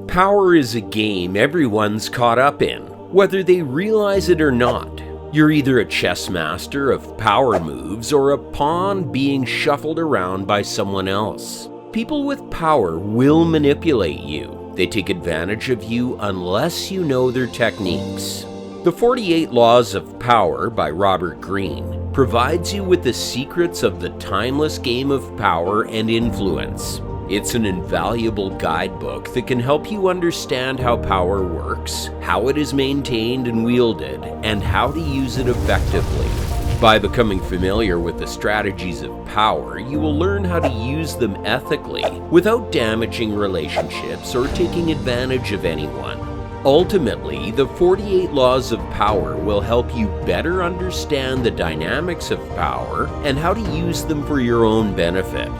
Power is a game everyone's caught up in, whether they realize it or not. You're either a chess master of power moves or a pawn being shuffled around by someone else. People with power will manipulate you. They take advantage of you unless you know their techniques. The 48 Laws of Power by Robert Greene provides you with the secrets of the timeless game of power and influence. It's an invaluable guidebook that can help you understand how power works, how it is maintained and wielded, and how to use it effectively. By becoming familiar with the strategies of power, you will learn how to use them ethically without damaging relationships or taking advantage of anyone. Ultimately, the 48 Laws of Power will help you better understand the dynamics of power and how to use them for your own benefit.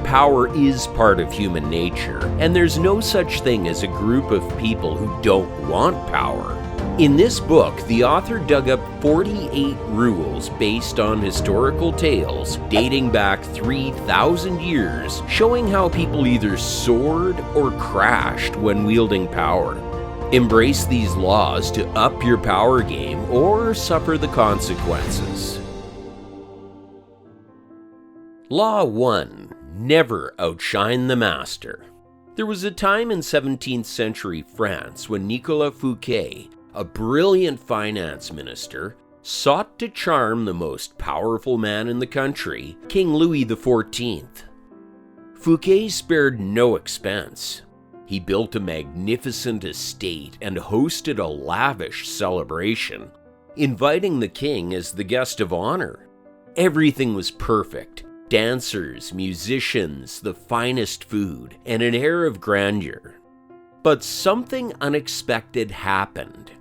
Power is part of human nature, and there's no such thing as a group of people who don't want power. In this book, the author dug up 48 rules based on historical tales dating back 3,000 years, showing how people either soared or crashed when wielding power. Embrace these laws to up your power game or suffer the consequences. Law 1. Never outshine the master. There was a time in 17th century France when Nicolas Fouquet, a brilliant finance minister, sought to charm the most powerful man in the country, King Louis XIV. Fouquet spared no expense. He built a magnificent estate and hosted a lavish celebration, inviting the king as the guest of honor. Everything was perfect. Dancers, musicians, the finest food, and an air of grandeur. But something unexpected happened.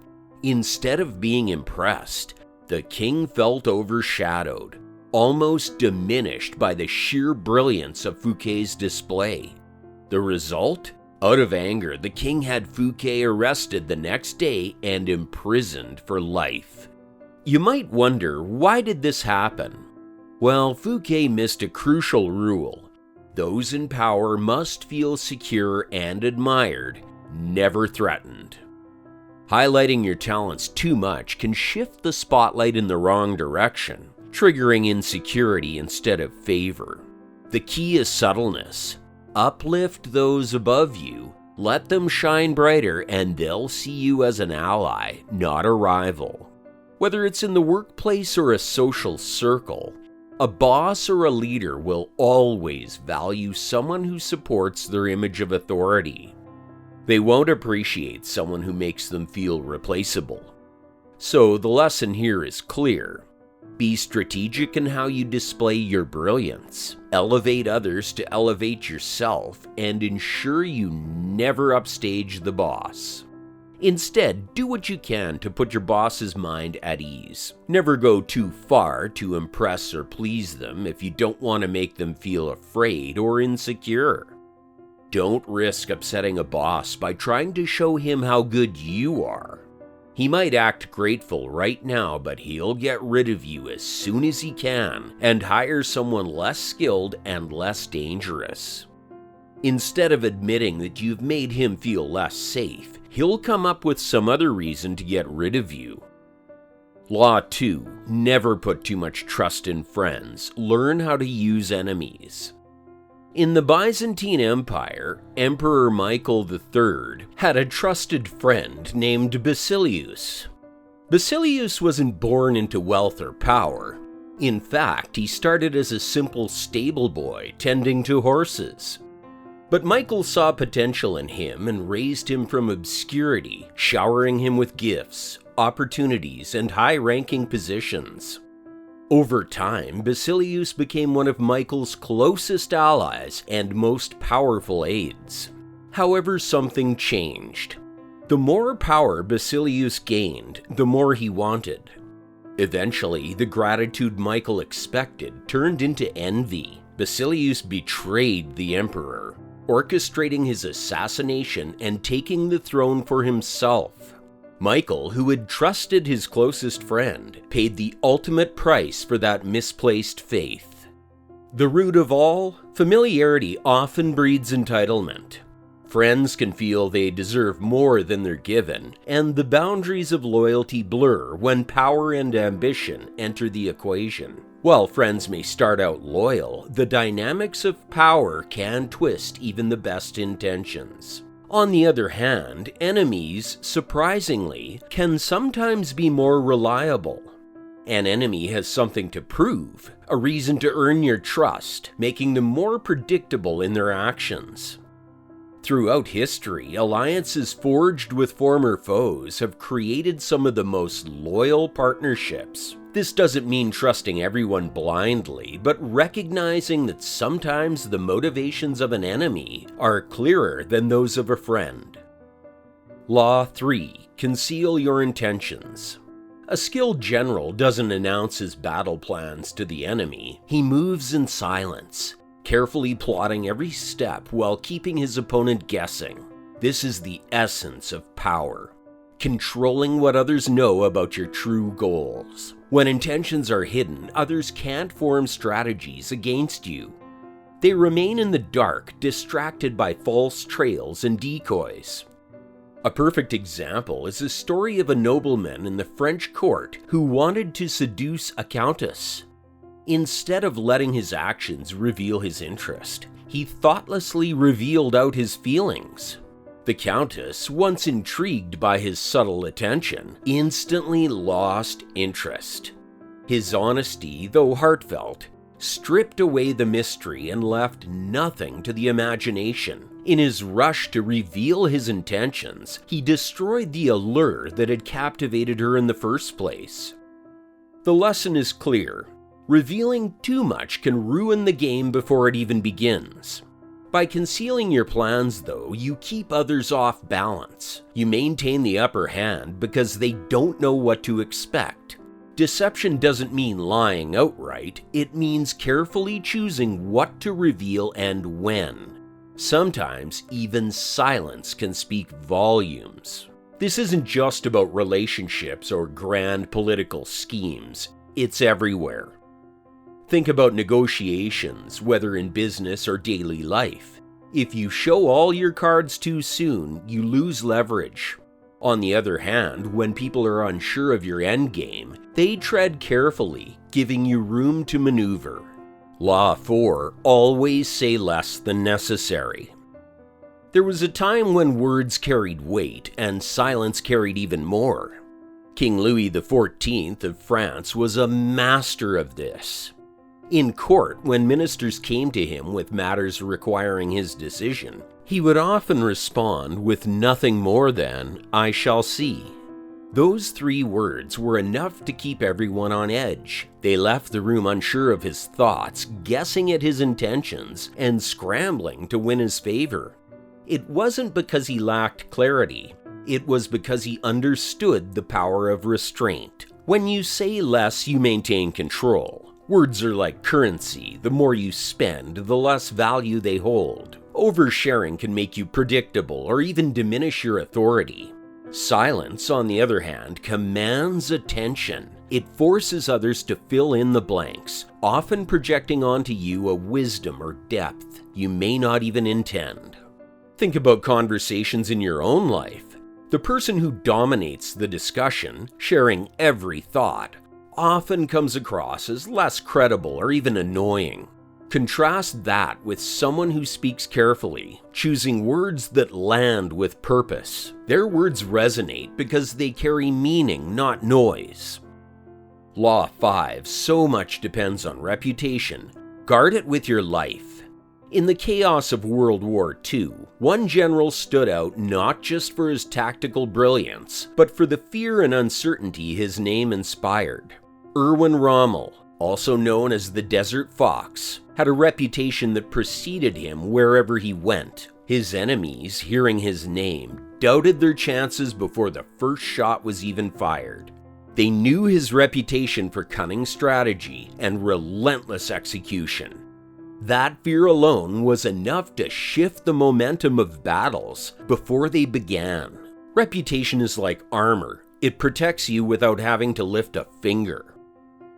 Instead of being impressed, the king felt overshadowed, almost diminished by the sheer brilliance of Fouquet's display. The result? Out of anger, the king had Fouquet arrested the next day and imprisoned for life. You might wonder, why did this happen? Well, Fouquet missed a crucial rule. Those in power must feel secure and admired, never threatened. Highlighting your talents too much can shift the spotlight in the wrong direction, triggering insecurity instead of favor. The key is subtleness. Uplift those above you, let them shine brighter, and they'll see you as an ally, not a rival. Whether it's in the workplace or a social circle, a boss or a leader will always value someone who supports their image of authority. They won't appreciate someone who makes them feel replaceable. So the lesson here is clear. Be strategic in how you display your brilliance. Elevate others to elevate yourself, and ensure you never upstage the boss. Instead, do what you can to put your boss's mind at ease. Never go too far to impress or please them if you don't want to make them feel afraid or insecure. Don't risk upsetting a boss by trying to show him how good you are. He might act grateful right now, but he'll get rid of you as soon as he can and hire someone less skilled and less dangerous. Instead of admitting that you've made him feel less safe, he'll come up with some other reason to get rid of you. Law 2. Never put too much trust in friends. Learn how to use enemies. In the Byzantine Empire, Emperor Michael III had a trusted friend named Basilius. Basilius wasn't born into wealth or power. In fact, he started as a simple stable boy tending to horses. But Michael saw potential in him and raised him from obscurity, showering him with gifts, opportunities, and high-ranking positions. Over time, Basilius became one of Michael's closest allies and most powerful aides. However, something changed. The more power Basilius gained, the more he wanted. Eventually, the gratitude Michael expected turned into envy. Basilius betrayed the emperor, orchestrating his assassination and taking the throne for himself. Michael, who had trusted his closest friend, paid the ultimate price for that misplaced faith. The root of all, familiarity often breeds entitlement. Friends can feel they deserve more than they're given, and the boundaries of loyalty blur when power and ambition enter the equation. While friends may start out loyal, the dynamics of power can twist even the best intentions. On the other hand, enemies, surprisingly, can sometimes be more reliable. An enemy has something to prove, a reason to earn your trust, making them more predictable in their actions. Throughout history, alliances forged with former foes have created some of the most loyal partnerships. This doesn't mean trusting everyone blindly, but recognizing that sometimes the motivations of an enemy are clearer than those of a friend. Law 3. Conceal your intentions. A skilled general doesn't announce his battle plans to the enemy. He moves in silence, carefully plotting every step while keeping his opponent guessing. This is the essence of power. Controlling what others know about your true goals. When intentions are hidden, others can't form strategies against you. They remain in the dark, distracted by false trails and decoys. A perfect example is the story of a nobleman in the French court who wanted to seduce a countess. Instead of letting his actions reveal his interest, he thoughtlessly revealed out his feelings. The countess, once intrigued by his subtle attention, instantly lost interest. His honesty, though heartfelt, stripped away the mystery and left nothing to the imagination. In his rush to reveal his intentions, he destroyed the allure that had captivated her in the first place. The lesson is clear. Revealing too much can ruin the game before it even begins. By concealing your plans, though, you keep others off balance. You maintain the upper hand because they don't know what to expect. Deception doesn't mean lying outright, it means carefully choosing what to reveal and when. Sometimes, even silence can speak volumes. This isn't just about relationships or grand political schemes, it's everywhere. Think about negotiations, whether in business or daily life. If you show all your cards too soon, you lose leverage. On the other hand, when people are unsure of your endgame, they tread carefully, giving you room to maneuver. Law 4. Always say less than necessary. There was a time when words carried weight and silence carried even more. King Louis XIV of France was a master of this. In court, when ministers came to him with matters requiring his decision, he would often respond with nothing more than, "I shall see." Those 3 words were enough to keep everyone on edge. They left the room unsure of his thoughts, guessing at his intentions, and scrambling to win his favor. It wasn't because he lacked clarity. It was because he understood the power of restraint. When you say less, you maintain control. Words are like currency. The more you spend, the less value they hold. Oversharing can make you predictable or even diminish your authority. Silence, on the other hand, commands attention. It forces others to fill in the blanks, often projecting onto you a wisdom or depth you may not even intend. Think about conversations in your own life. The person who dominates the discussion, sharing every thought, often comes across as less credible or even annoying. Contrast that with someone who speaks carefully, choosing words that land with purpose. Their words resonate because they carry meaning, not noise. Law 5. So much depends on reputation. Guard it with your life. In the chaos of World War II, one general stood out not just for his tactical brilliance, but for the fear and uncertainty his name inspired. Erwin Rommel, also known as the Desert Fox, had a reputation that preceded him wherever he went. His enemies, hearing his name, doubted their chances before the first shot was even fired. They knew his reputation for cunning strategy and relentless execution. That fear alone was enough to shift the momentum of battles before they began. Reputation is like armor. It protects you without having to lift a finger.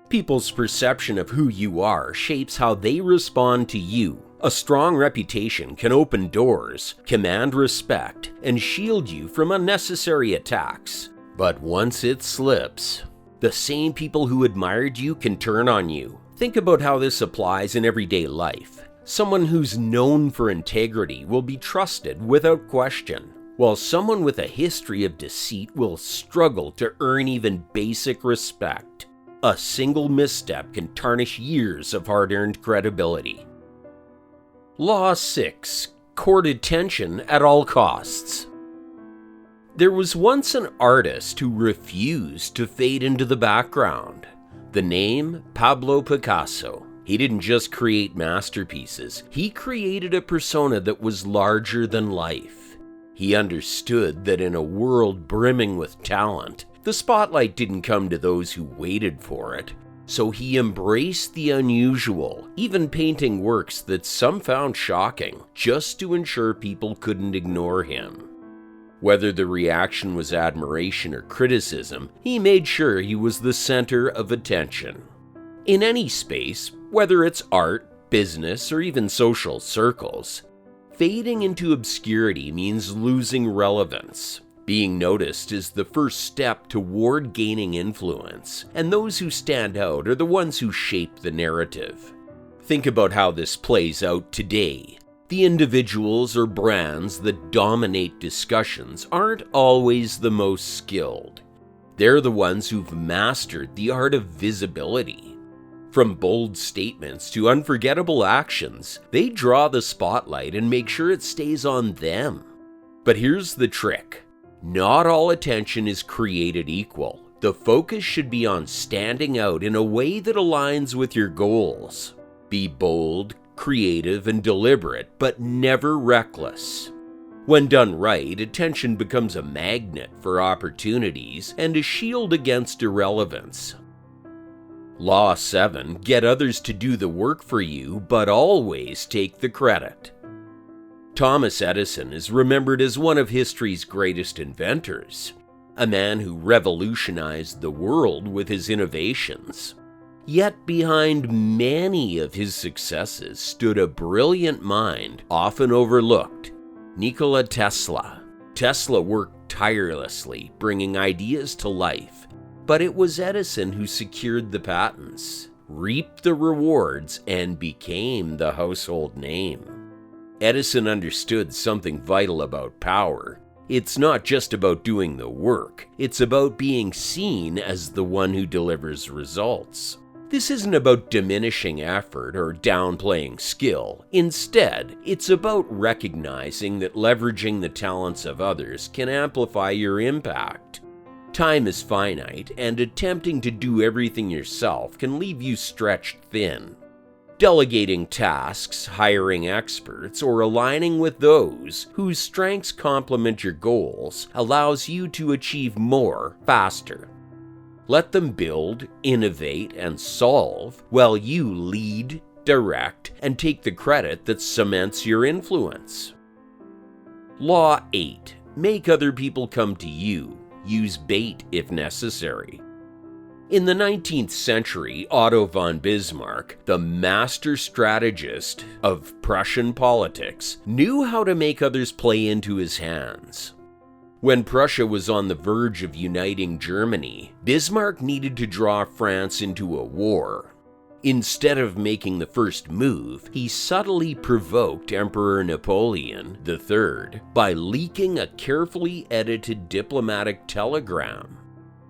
People's perception of who you are shapes how they respond to you. A strong reputation can open doors, command respect, and shield you from unnecessary attacks. But once it slips, the same people who admired you can turn on you. Think about how this applies in everyday life. Someone who's known for integrity will be trusted without question, while someone with a history of deceit will struggle to earn even basic respect. A single misstep can tarnish years of hard-earned credibility. Law 6. Court attention at all costs. There was once an artist who refused to fade into the background. The name, Pablo Picasso. He didn't just create masterpieces, he created a persona that was larger than life. He understood that in a world brimming with talent, the spotlight didn't come to those who waited for it. So he embraced the unusual, even painting works that some found shocking, just to ensure people couldn't ignore him. Whether the reaction was admiration or criticism, he made sure he was the center of attention. In any space, whether it's art, business, or even social circles, fading into obscurity means losing relevance. Being noticed is the first step toward gaining influence, and those who stand out are the ones who shape the narrative. Think about how this plays out today. The individuals or brands that dominate discussions aren't always the most skilled. They're the ones who've mastered the art of visibility. From bold statements to unforgettable actions, they draw the spotlight and make sure it stays on them. But here's the trick. Not all attention is created equal. The focus should be on standing out in a way that aligns with your goals. Be bold, creative, and deliberate, but never reckless. When done right, attention becomes a magnet for opportunities and a shield against irrelevance. Law 7. Get others to do the work for you, but always take the credit. Thomas Edison is remembered as one of history's greatest inventors, a man who revolutionized the world with his innovations. Yet behind many of his successes stood a brilliant mind, often overlooked, Nikola Tesla. Tesla worked tirelessly, bringing ideas to life, but it was Edison who secured the patents, reaped the rewards, and became the household name. Edison understood something vital about power. It's not just about doing the work, it's about being seen as the one who delivers results. This isn't about diminishing effort or downplaying skill. Instead, it's about recognizing that leveraging the talents of others can amplify your impact. Time is finite, and attempting to do everything yourself can leave you stretched thin. Delegating tasks, hiring experts, or aligning with those whose strengths complement your goals allows you to achieve more faster. Let them build, innovate, and solve while you lead, direct, and take the credit that cements your influence. Law 8. Make other people come to you. Use bait if necessary. In the 19th century, Otto von Bismarck, the master strategist of Prussian politics, knew how to make others play into his hands. When Prussia was on the verge of uniting Germany, Bismarck needed to draw France into a war. Instead of making the first move, he subtly provoked Emperor Napoleon III by leaking a carefully edited diplomatic telegram.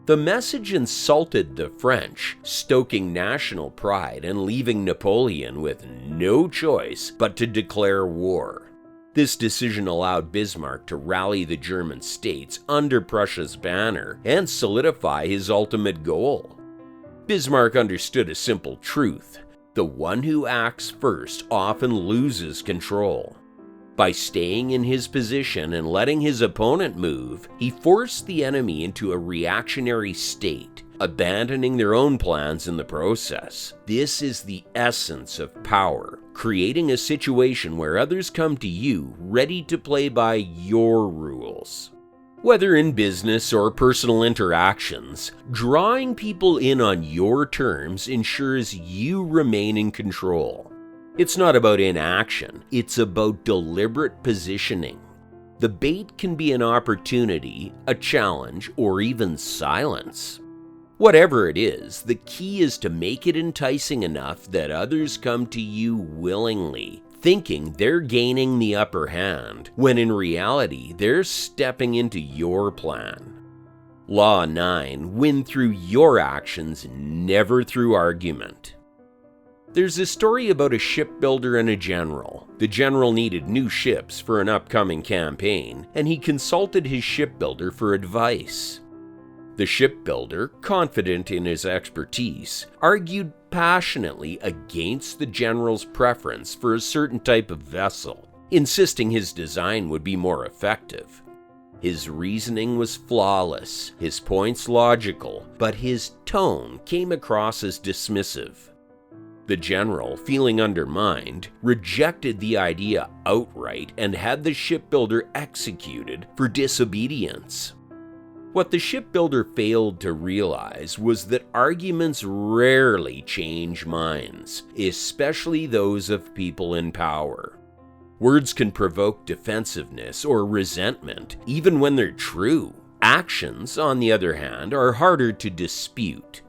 The message insulted the French, stoking national pride and leaving Napoleon with no choice but to declare war. This decision allowed Bismarck to rally the German states under Prussia's banner and solidify his ultimate goal. Bismarck understood a simple truth: the one who acts first often loses control. By staying in his position and letting his opponent move, he forced the enemy into a reactionary state, abandoning their own plans in the process. This is the essence of power, creating a situation where others come to you ready to play by your rules. Whether in business or personal interactions, drawing people in on your terms ensures you remain in control. It's not about inaction, it's about deliberate positioning. The bait can be an opportunity, a challenge, or even silence. Whatever it is, the key is to make it enticing enough that others come to you willingly, thinking they're gaining the upper hand, when in reality they're stepping into your plan. Law 9, win through your actions, never through argument. There's a story about a shipbuilder and a general. The general needed new ships for an upcoming campaign, and he consulted his shipbuilder for advice. The shipbuilder, confident in his expertise, argued passionately against the general's preference for a certain type of vessel, insisting his design would be more effective. His reasoning was flawless, his points logical, but his tone came across as dismissive. The general, feeling undermined, rejected the idea outright and had the shipbuilder executed for disobedience. What the shipbuilder failed to realize was that arguments rarely change minds, especially those of people in power. Words can provoke defensiveness or resentment, even when they're true. Actions, on the other hand, are harder to dispute.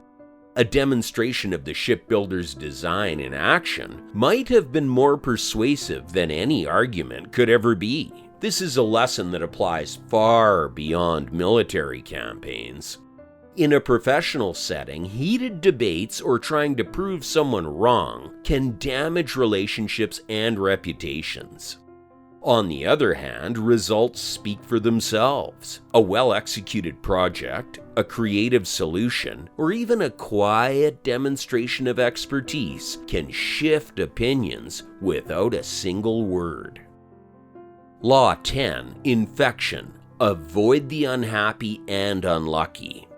A demonstration of the shipbuilder's design in action might have been more persuasive than any argument could ever be. This is a lesson that applies far beyond military campaigns. In a professional setting, heated debates or trying to prove someone wrong can damage relationships and reputations. On the other hand, results speak for themselves. A well-executed project, a creative solution, or even a quiet demonstration of expertise can shift opinions without a single word. Law 10, infection. Avoid the unhappy and unlucky.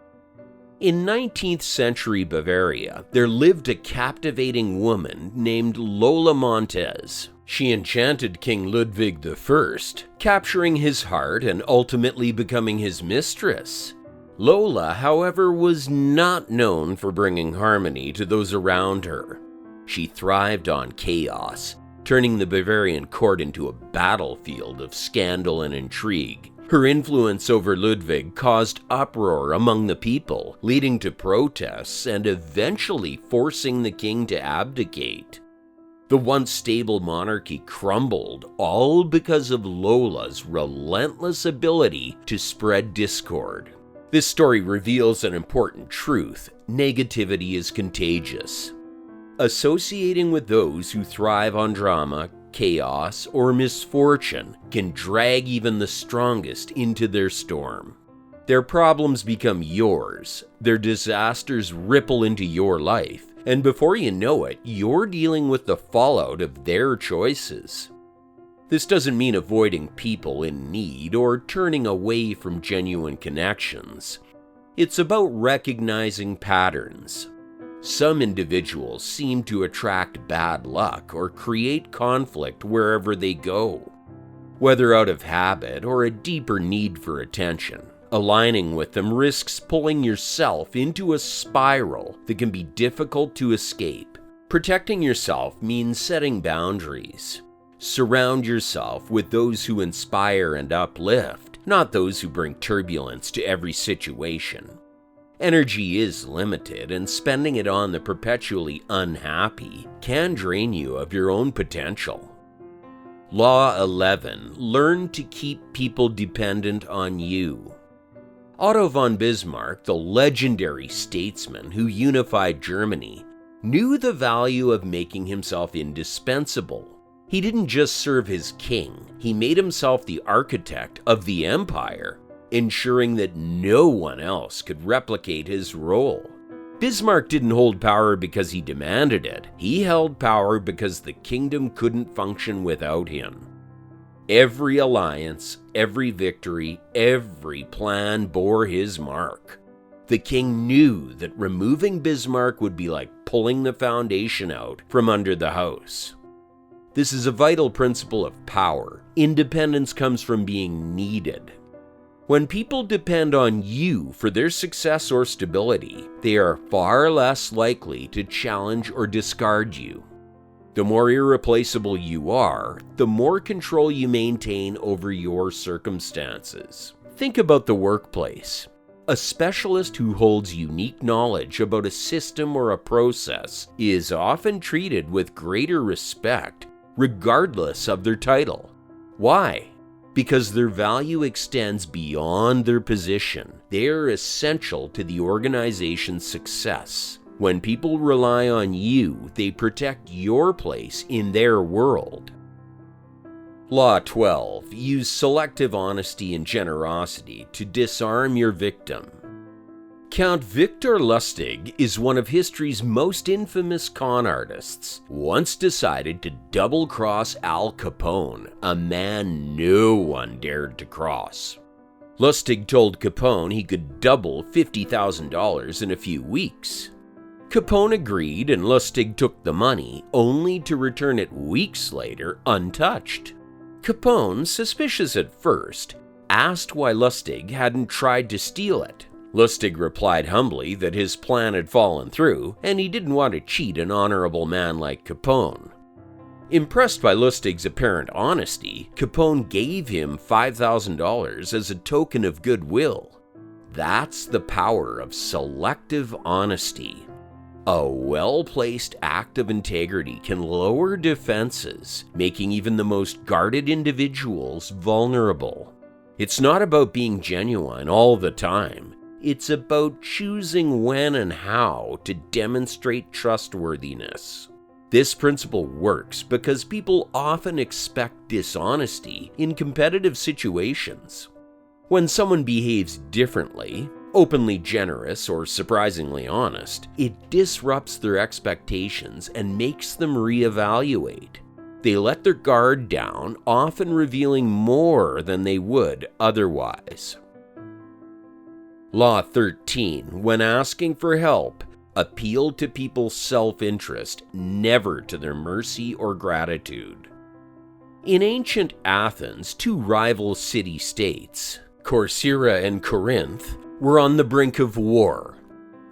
In 19th century Bavaria, there lived a captivating woman named Lola Montez. She enchanted King Ludwig I, capturing his heart and ultimately becoming his mistress. Lola, however, was not known for bringing harmony to those around her. She thrived on chaos, turning the Bavarian court into a battlefield of scandal and intrigue. Her influence over Ludwig caused uproar among the people, leading to protests and eventually forcing the king to abdicate. The once stable monarchy crumbled, all because of Lola's relentless ability to spread discord. This story reveals an important truth: negativity is contagious. Associating with those who thrive on drama, chaos, or misfortune can drag even the strongest into their storm. Their problems become yours, their disasters ripple into your life, and before you know it, you're dealing with the fallout of their choices. This doesn't mean avoiding people in need or turning away from genuine connections. It's about recognizing patterns. Some individuals seem to attract bad luck or create conflict wherever they go, whether out of habit or a deeper need for attention. Aligning with them risks pulling yourself into a spiral that can be difficult to escape. Protecting yourself means setting boundaries. Surround yourself with those who inspire and uplift, not those who bring turbulence to every situation. Energy is limited, and spending it on the perpetually unhappy can drain you of your own potential. Law 11. Learn to keep people dependent on you. Otto von Bismarck, the legendary statesman who unified Germany, knew the value of making himself indispensable. He didn't just serve his king, he made himself the architect of the empire, ensuring that no one else could replicate his role. Bismarck didn't hold power because he demanded it. He held power because the kingdom couldn't function without him. Every alliance, every victory, every plan bore his mark. The king knew that removing Bismarck would be like pulling the foundation out from under the house. This is a vital principle of power. Independence comes from being needed. When people depend on you for their success or stability, they are far less likely to challenge or discard you. The more irreplaceable you are, the more control you maintain over your circumstances. Think about the workplace. A specialist who holds unique knowledge about a system or a process is often treated with greater respect, regardless of their title. Why? Because their value extends beyond their position. They are essential to the organization's success. When people rely on you, they protect your place in their world. Law 12. Use selective honesty and generosity to disarm your victim. Count Victor Lustig is one of history's most infamous con artists. Once decided to double-cross Al Capone, a man no one dared to cross. Lustig told Capone he could double $50,000 in a few weeks. Capone agreed and Lustig took the money, only to return it weeks later untouched. Capone, suspicious at first, asked why Lustig hadn't tried to steal it. Lustig replied humbly that his plan had fallen through and he didn't want to cheat an honorable man like Capone. Impressed by Lustig's apparent honesty, Capone gave him $5,000 as a token of goodwill. That's the power of selective honesty. A well-placed act of integrity can lower defenses, making even the most guarded individuals vulnerable. It's not about being genuine all the time. It's about choosing when and how to demonstrate trustworthiness. This principle works because people often expect dishonesty in competitive situations. When someone behaves differently, openly generous or surprisingly honest, it disrupts their expectations and makes them reevaluate. They let their guard down, often revealing more than they would otherwise. Law 13. When asking for help, appeal to people's self-interest, never to their mercy or gratitude. In ancient Athens, two rival city-states, Corcyra and Corinth, were on the brink of war.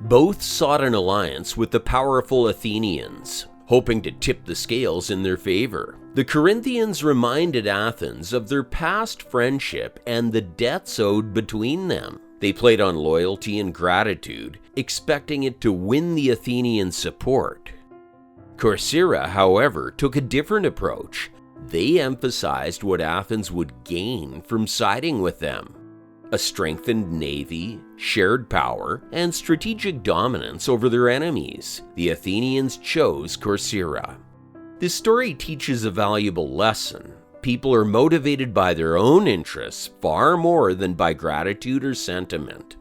Both sought an alliance with the powerful Athenians, hoping to tip the scales in their favor. The Corinthians reminded Athens of their past friendship and the debts owed between them. They played on loyalty and gratitude, expecting it to win the Athenian support. Corcyra, however, took a different approach. They emphasized what Athens would gain from siding with them: a strengthened navy, shared power, and strategic dominance over their enemies. The Athenians chose Corcyra. This story teaches a valuable lesson. People are motivated by their own interests far more than by gratitude or sentiment.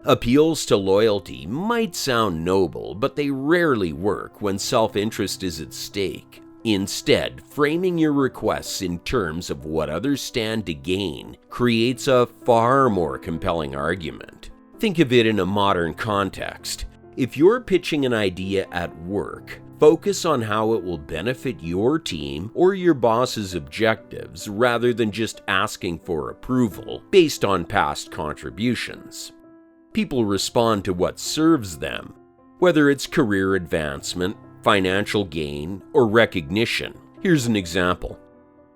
Appeals to loyalty might sound noble, but they rarely work when self-interest is at stake. Instead, framing your requests in terms of what others stand to gain creates a far more compelling argument. Think of it in a modern context. If you're pitching an idea at work, focus on how it will benefit your team or your boss's objectives rather than just asking for approval based on past contributions. People respond to what serves them, whether it's career advancement, financial gain, or recognition. Here's an example.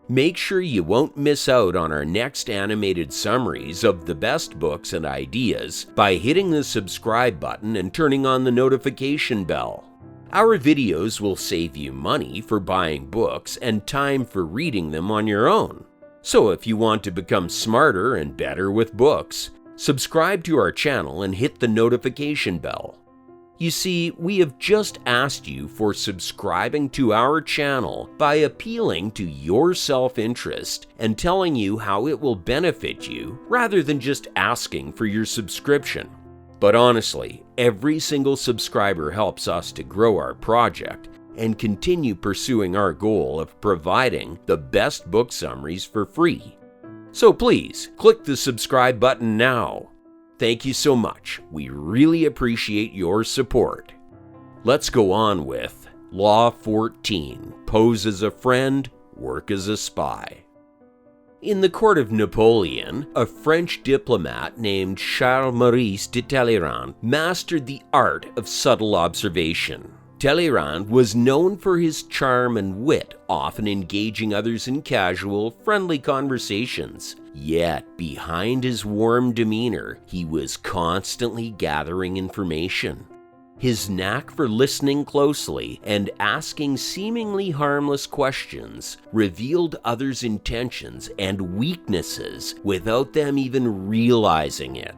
Make sure you won't miss out on our next animated summaries of the best books and ideas by hitting the subscribe button and turning on the notification bell. Our videos will save you money for buying books and time for reading them on your own. So if you want to become smarter and better with books, subscribe to our channel and hit the notification bell. You see, we have just asked you for subscribing to our channel by appealing to your self-interest and telling you how it will benefit you rather than just asking for your subscription. But honestly, every single subscriber helps us to grow our project and continue pursuing our goal of providing the best book summaries for free. So please, click the subscribe button now. Thank you so much. We really appreciate your support. Let's go on with Law 14. Pose as a friend, work as a spy. In the court of Napoleon, a French diplomat named Charles Maurice de Talleyrand mastered the art of subtle observation. Talleyrand was known for his charm and wit, often engaging others in casual, friendly conversations. Yet, behind his warm demeanor, he was constantly gathering information. His knack for listening closely and asking seemingly harmless questions revealed others' intentions and weaknesses without them even realizing it.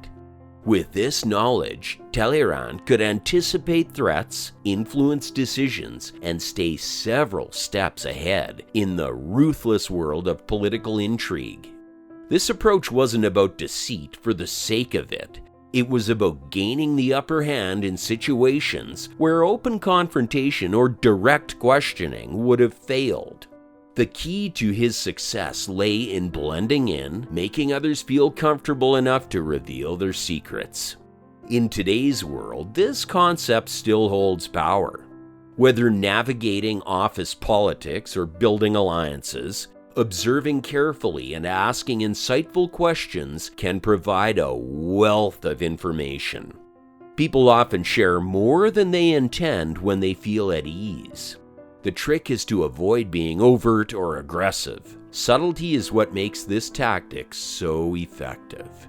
With this knowledge, Talleyrand could anticipate threats, influence decisions, and stay several steps ahead in the ruthless world of political intrigue. This approach wasn't about deceit for the sake of it. It was about gaining the upper hand in situations where open confrontation or direct questioning would have failed. The key to his success lay in blending in, making others feel comfortable enough to reveal their secrets. In today's world, this concept still holds power. Whether navigating office politics or building alliances, observing carefully and asking insightful questions can provide a wealth of information. People often share more than they intend when they feel at ease. The trick is to avoid being overt or aggressive. Subtlety is what makes this tactic so effective.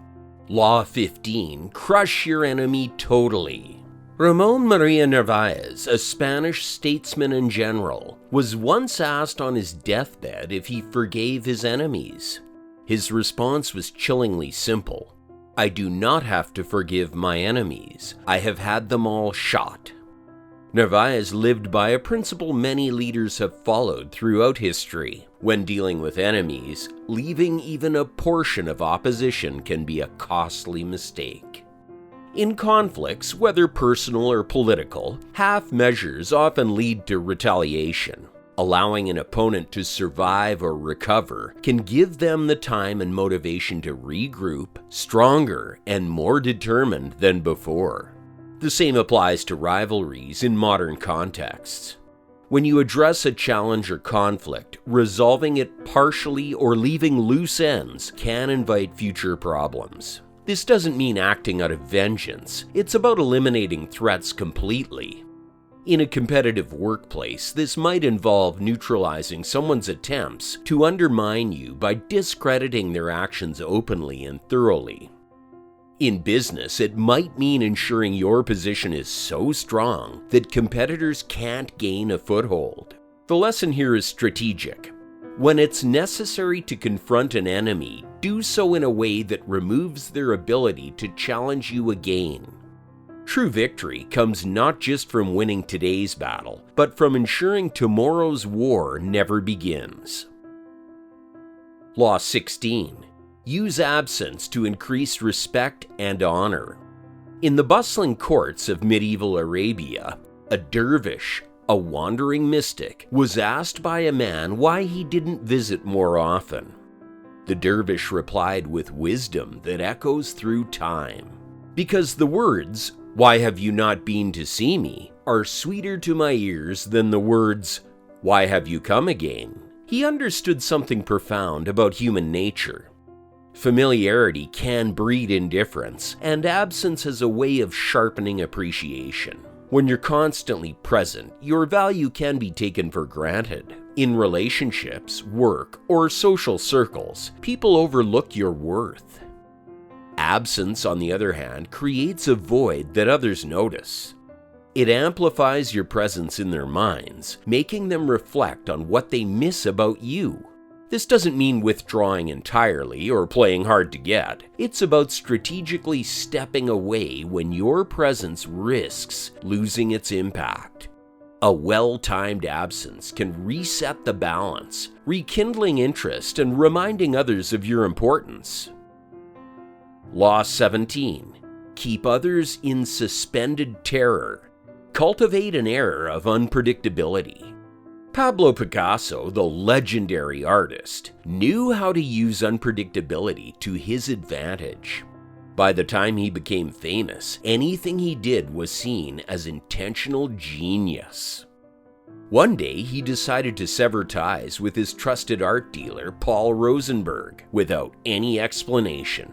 Law 15. Crush your enemy totally. Ramon Maria Narvaez, a Spanish statesman and general, was once asked on his deathbed if he forgave his enemies. His response was chillingly simple. "I do not have to forgive my enemies. I have had them all shot." Narvaez lived by a principle many leaders have followed throughout history. When dealing with enemies, leaving even a portion of opposition can be a costly mistake. In conflicts, whether personal or political, half measures often lead to retaliation. Allowing an opponent to survive or recover can give them the time and motivation to regroup, stronger and more determined than before. The same applies to rivalries in modern contexts. When you address a challenge or conflict, resolving it partially or leaving loose ends can invite future problems. This doesn't mean acting out of vengeance. It's about eliminating threats completely. In a competitive workplace, this might involve neutralizing someone's attempts to undermine you by discrediting their actions openly and thoroughly. In business, it might mean ensuring your position is so strong that competitors can't gain a foothold. The lesson here is strategic. When it's necessary to confront an enemy, do so in a way that removes their ability to challenge you again. True victory comes not just from winning today's battle, but from ensuring tomorrow's war never begins. Law 16. Use absence to increase respect and honor. In the bustling courts of medieval Arabia, a dervish, a wandering mystic, was asked by a man why he didn't visit more often. The dervish replied with wisdom that echoes through time. Because the words, "Why have you not been to see me?" are sweeter to my ears than the words, "Why have you come again?" He understood something profound about human nature. Familiarity can breed indifference, and absence has a way of sharpening appreciation. When you're constantly present, your value can be taken for granted. In relationships, work, or social circles, people overlook your worth. Absence, on the other hand, creates a void that others notice. It amplifies your presence in their minds, making them reflect on what they miss about you. This doesn't mean withdrawing entirely or playing hard to get. It's about strategically stepping away when your presence risks losing its impact. A well-timed absence can reset the balance, rekindling interest and reminding others of your importance. Law 17. Keep others in suspended terror. Cultivate an air of unpredictability. Pablo Picasso, the legendary artist, knew how to use unpredictability to his advantage. By the time he became famous, anything he did was seen as intentional genius. One day, he decided to sever ties with his trusted art dealer, Paul Rosenberg, without any explanation.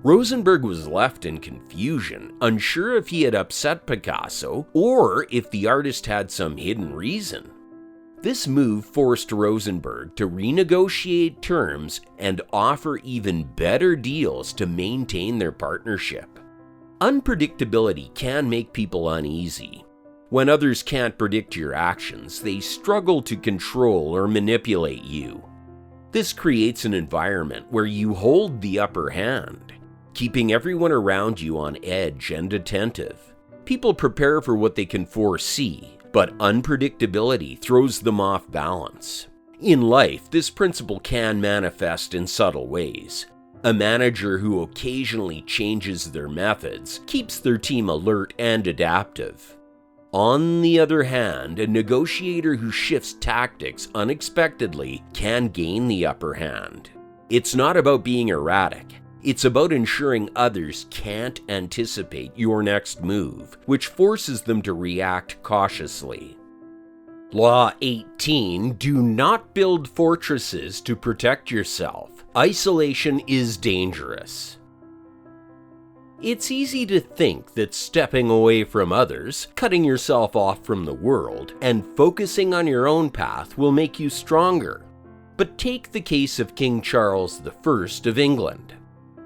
Rosenberg was left in confusion, unsure if he had upset Picasso or if the artist had some hidden reason. This move forced Rosenberg to renegotiate terms and offer even better deals to maintain their partnership. Unpredictability can make people uneasy. When others can't predict your actions, they struggle to control or manipulate you. This creates an environment where you hold the upper hand, keeping everyone around you on edge and attentive. People prepare for what they can foresee, but unpredictability throws them off balance. In life, this principle can manifest in subtle ways. A manager who occasionally changes their methods keeps their team alert and adaptive. On the other hand, a negotiator who shifts tactics unexpectedly can gain the upper hand. It's not about being erratic. It's about ensuring others can't anticipate your next move, which forces them to react cautiously. Law 18, do not build fortresses to protect yourself. Isolation is dangerous. It's easy to think that stepping away from others, cutting yourself off from the world, and focusing on your own path will make you stronger. But take the case of King Charles I of England.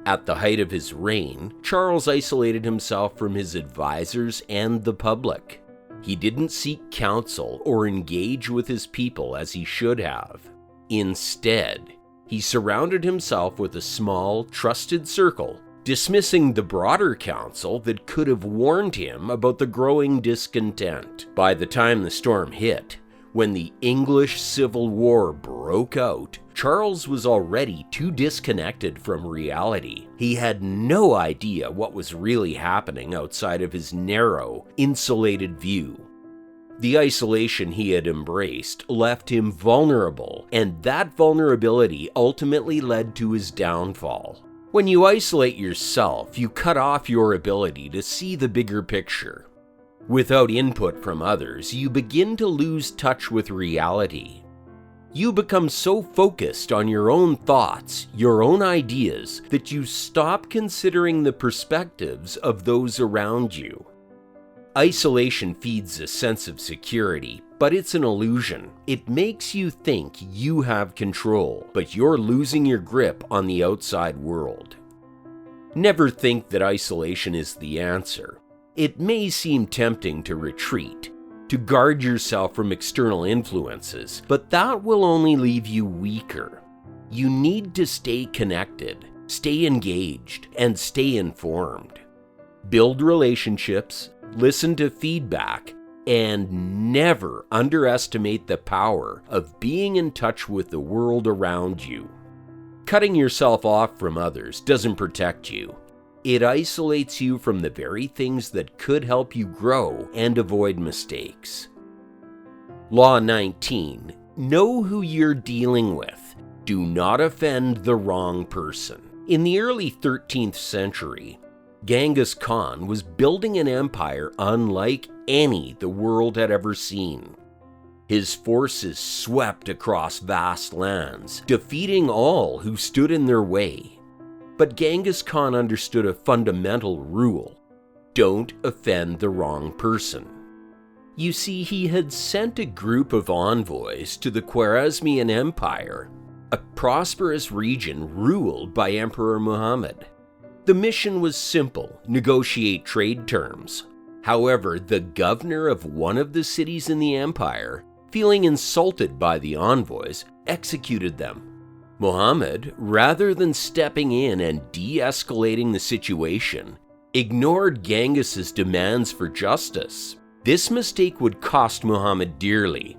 At the height of his reign, Charles isolated himself from his advisors and the public. He didn't seek counsel or engage with his people as he should have. Instead, he surrounded himself with a small, trusted circle, dismissing the broader counsel that could have warned him about the growing discontent. By the time the storm hit, when the English Civil War broke out, Charles was already too disconnected from reality. He had no idea what was really happening outside of his narrow, insulated view. The isolation he had embraced left him vulnerable, and that vulnerability ultimately led to his downfall. When you isolate yourself, you cut off your ability to see the bigger picture. Without input from others, you begin to lose touch with reality. You become so focused on your own thoughts, your own ideas, that you stop considering the perspectives of those around you. Isolation feeds a sense of security, but it's an illusion. It makes you think you have control, but you're losing your grip on the outside world. Never think that isolation is the answer. It may seem tempting to retreat, to guard yourself from external influences, but that will only leave you weaker. You need to stay connected, stay engaged, and stay informed. Build relationships, listen to feedback, and never underestimate the power of being in touch with the world around you. Cutting yourself off from others doesn't protect you. It isolates you from the very things that could help you grow and avoid mistakes. Law 19. Know who you're dealing with. Do not offend the wrong person. In the early 13th century, Genghis Khan was building an empire unlike any the world had ever seen. His forces swept across vast lands, defeating all who stood in their way. But Genghis Khan understood a fundamental rule: don't offend the wrong person. You see, he had sent a group of envoys to the Khwarezmian Empire, a prosperous region ruled by Emperor Muhammad. The mission was simple: negotiate trade terms. However, the governor of one of the cities in the empire, feeling insulted by the envoys, executed them. Muhammad, rather than stepping in and de-escalating the situation, ignored Genghis's demands for justice. This mistake would cost Muhammad dearly.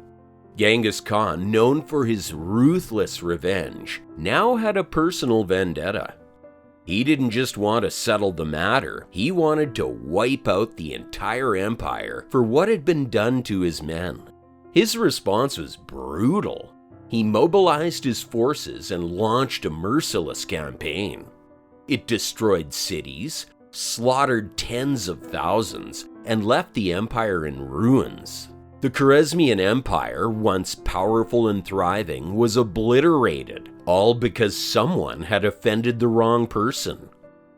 Genghis Khan, known for his ruthless revenge, now had a personal vendetta. He didn't just want to settle the matter, he wanted to wipe out the entire empire for what had been done to his men. His response was brutal. He mobilized his forces and launched a merciless campaign. It destroyed cities, slaughtered tens of thousands, and left the empire in ruins. The Khwarezmian Empire, once powerful and thriving, was obliterated, all because someone had offended the wrong person.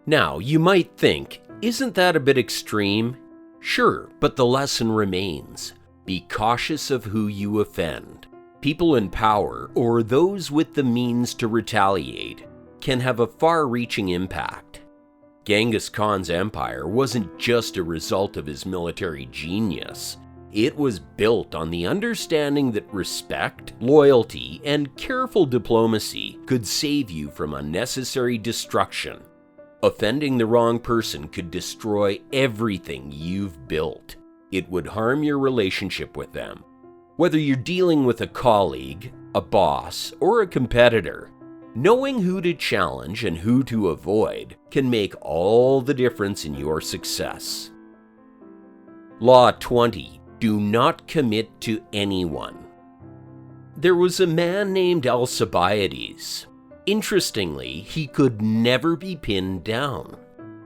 Now, you might think, isn't that a bit extreme? Sure, but the lesson remains. Be cautious of who you offend. People in power, or those with the means to retaliate, can have a far-reaching impact. Genghis Khan's empire wasn't just a result of his military genius. It was built on the understanding that respect, loyalty, and careful diplomacy could save you from unnecessary destruction. Offending the wrong person could destroy everything you've built. It would harm your relationship with them. Whether you're dealing with a colleague, a boss, or a competitor, knowing who to challenge and who to avoid can make all the difference in your success. Law 20. Do not commit to anyone. There was a man named Alcibiades. Interestingly, he could never be pinned down.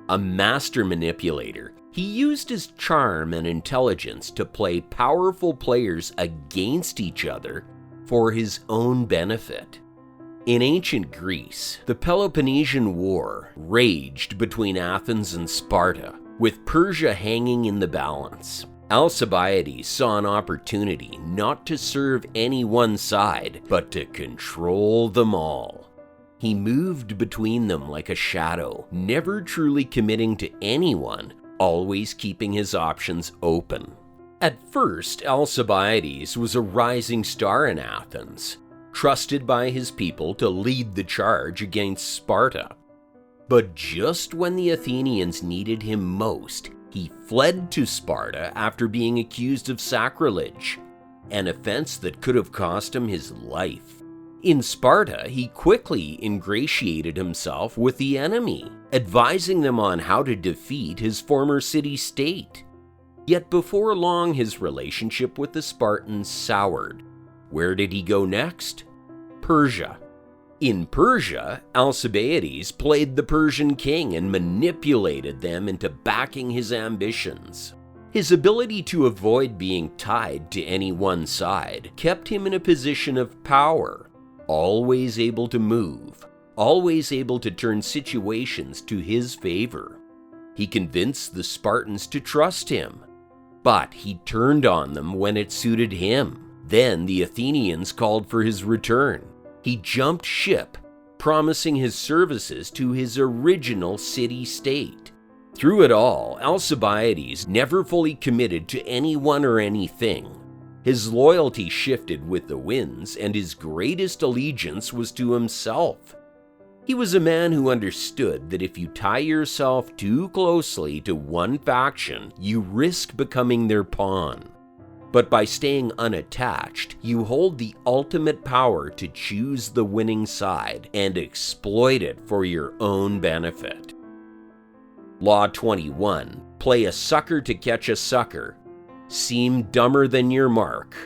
A master manipulator, he used his charm and intelligence to play powerful players against each other for his own benefit. In ancient Greece, the Peloponnesian War raged between Athens and Sparta, with Persia hanging in the balance. Alcibiades saw an opportunity not to serve any one side, but to control them all. He moved between them like a shadow, never truly committing to anyone, always keeping his options open. At first, Alcibiades was a rising star in Athens, trusted by his people to lead the charge against Sparta. But just when the Athenians needed him most, he fled to Sparta after being accused of sacrilege, an offense that could have cost him his life. In Sparta, he quickly ingratiated himself with the enemy, advising them on how to defeat his former city-state. Yet before long, his relationship with the Spartans soured. Where did he go next? Persia. In Persia, Alcibiades played the Persian king and manipulated them into backing his ambitions. His ability to avoid being tied to any one side kept him in a position of power, always able to move, always able to turn situations to his favor. He convinced the Spartans to trust him, but he turned on them when it suited him. Then the Athenians called for his return. He jumped ship, promising his services to his original city-state. Through it all, Alcibiades never fully committed to anyone or anything. His loyalty shifted with the winds, and his greatest allegiance was to himself. He was a man who understood that if you tie yourself too closely to one faction, you risk becoming their pawn. But by staying unattached, you hold the ultimate power to choose the winning side and exploit it for your own benefit. Law 21. Play a sucker to catch a sucker. Seem dumber than your mark.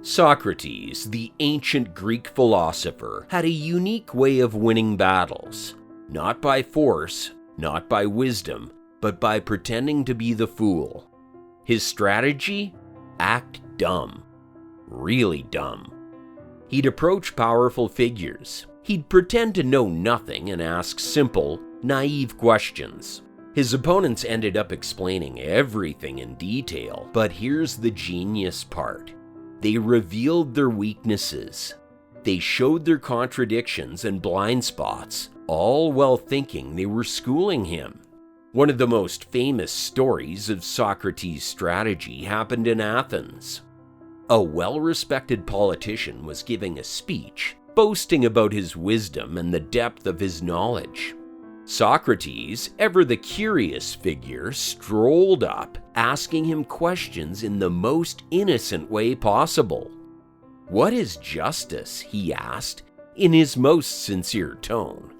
Socrates, the ancient Greek philosopher, had a unique way of winning battles. Not by force, not by wisdom, but by pretending to be the fool. His strategy? Act dumb. Really dumb. He'd approach powerful figures. He'd pretend to know nothing and ask simple, naive questions. His opponents ended up explaining everything in detail, but here's the genius part. They revealed their weaknesses. They showed their contradictions and blind spots, all while thinking they were schooling him. One of the most famous stories of Socrates' strategy happened in Athens. A well-respected politician was giving a speech, boasting about his wisdom and the depth of his knowledge. Socrates, ever the curious figure, strolled up, asking him questions in the most innocent way possible. "What is justice?" he asked, in his most sincere tone.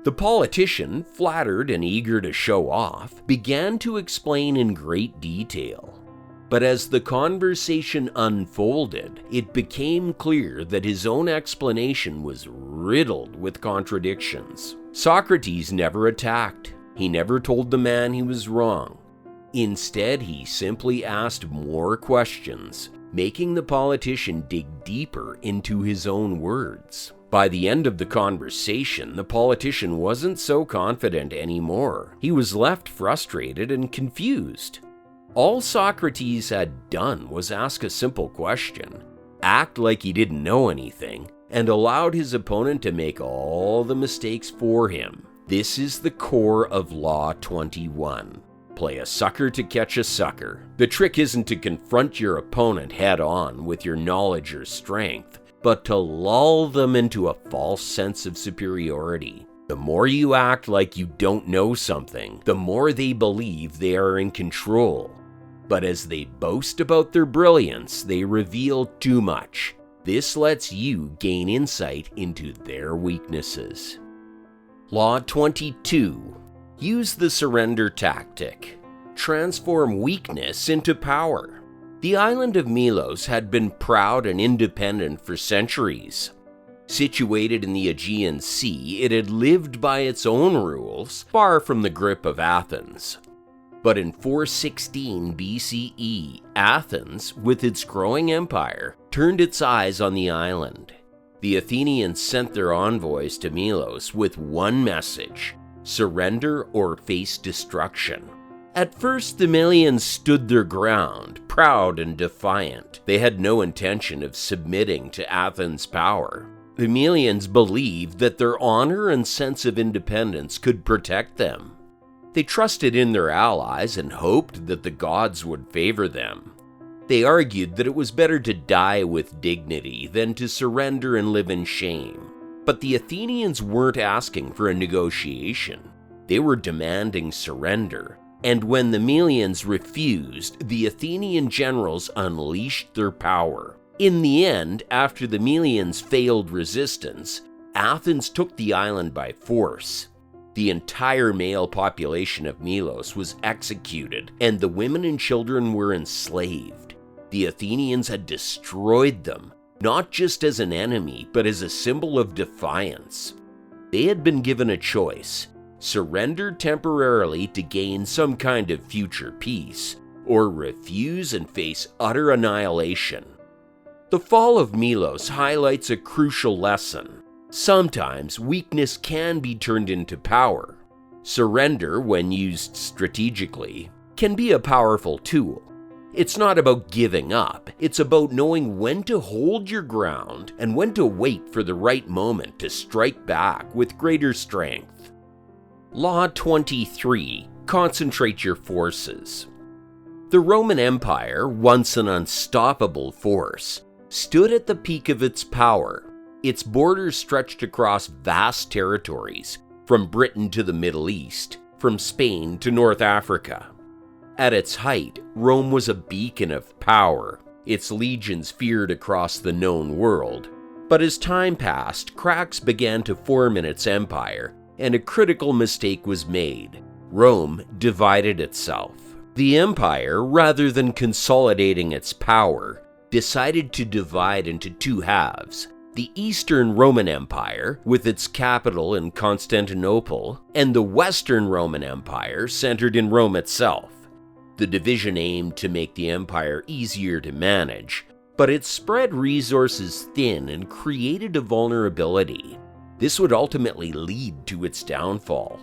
The politician, flattered and eager to show off, began to explain in great detail. But as the conversation unfolded, it became clear that his own explanation was riddled with contradictions. Socrates never attacked. He never told the man he was wrong. Instead, he simply asked more questions, making the politician dig deeper into his own words. By the end of the conversation, the politician wasn't so confident anymore. He was left frustrated and confused. All Socrates had done was ask a simple question, act like he didn't know anything, and allowed his opponent to make all the mistakes for him. This is the core of Law 21. Play a sucker to catch a sucker. The trick isn't to confront your opponent head-on with your knowledge or strength, but to lull them into a false sense of superiority. The more you act like you don't know something, the more they believe they are in control. But as they boast about their brilliance, they reveal too much. This lets you gain insight into their weaknesses. Law 22. Use the surrender tactic. Transform weakness into power. The island of Milos had been proud and independent for centuries. Situated in the Aegean Sea, it had lived by its own rules, far from the grip of Athens. But in 416 BCE, Athens, with its growing empire, turned its eyes on the island. The Athenians sent their envoys to Milos with one message: surrender or face destruction. At first, the Melians stood their ground, proud and defiant. They had no intention of submitting to Athens' power. The Melians believed that their honor and sense of independence could protect them. They trusted in their allies and hoped that the gods would favor them. They argued that it was better to die with dignity than to surrender and live in shame. But the Athenians weren't asking for a negotiation. They were demanding surrender. And when the Melians refused, the Athenian generals unleashed their power. In the end, after the Melians failed resistance, Athens took the island by force. The entire male population of Milos was executed, and the women and children were enslaved. The Athenians had destroyed them, not just as an enemy, but as a symbol of defiance. They had been given a choice: surrender temporarily to gain some kind of future peace, or refuse and face utter annihilation. The fall of Milos highlights a crucial lesson. Sometimes weakness can be turned into power. Surrender, when used strategically, can be a powerful tool. It's not about giving up, it's about knowing when to hold your ground and when to wait for the right moment to strike back with greater strength. Law 23. Concentrate your forces. The Roman Empire, once an unstoppable force, stood at the peak of its power. Its borders stretched across vast territories, from Britain to the Middle East, from Spain to North Africa. At its height, Rome was a beacon of power. Its legions feared across the known world. But as time passed, cracks began to form in its empire, and a critical mistake was made. Rome divided itself. The empire, rather than consolidating its power, decided to divide into two halves: the Eastern Roman Empire, with its capital in Constantinople, and the Western Roman Empire, centered in Rome itself. The division aimed to make the empire easier to manage, but it spread resources thin and created a vulnerability. This would ultimately lead to its downfall.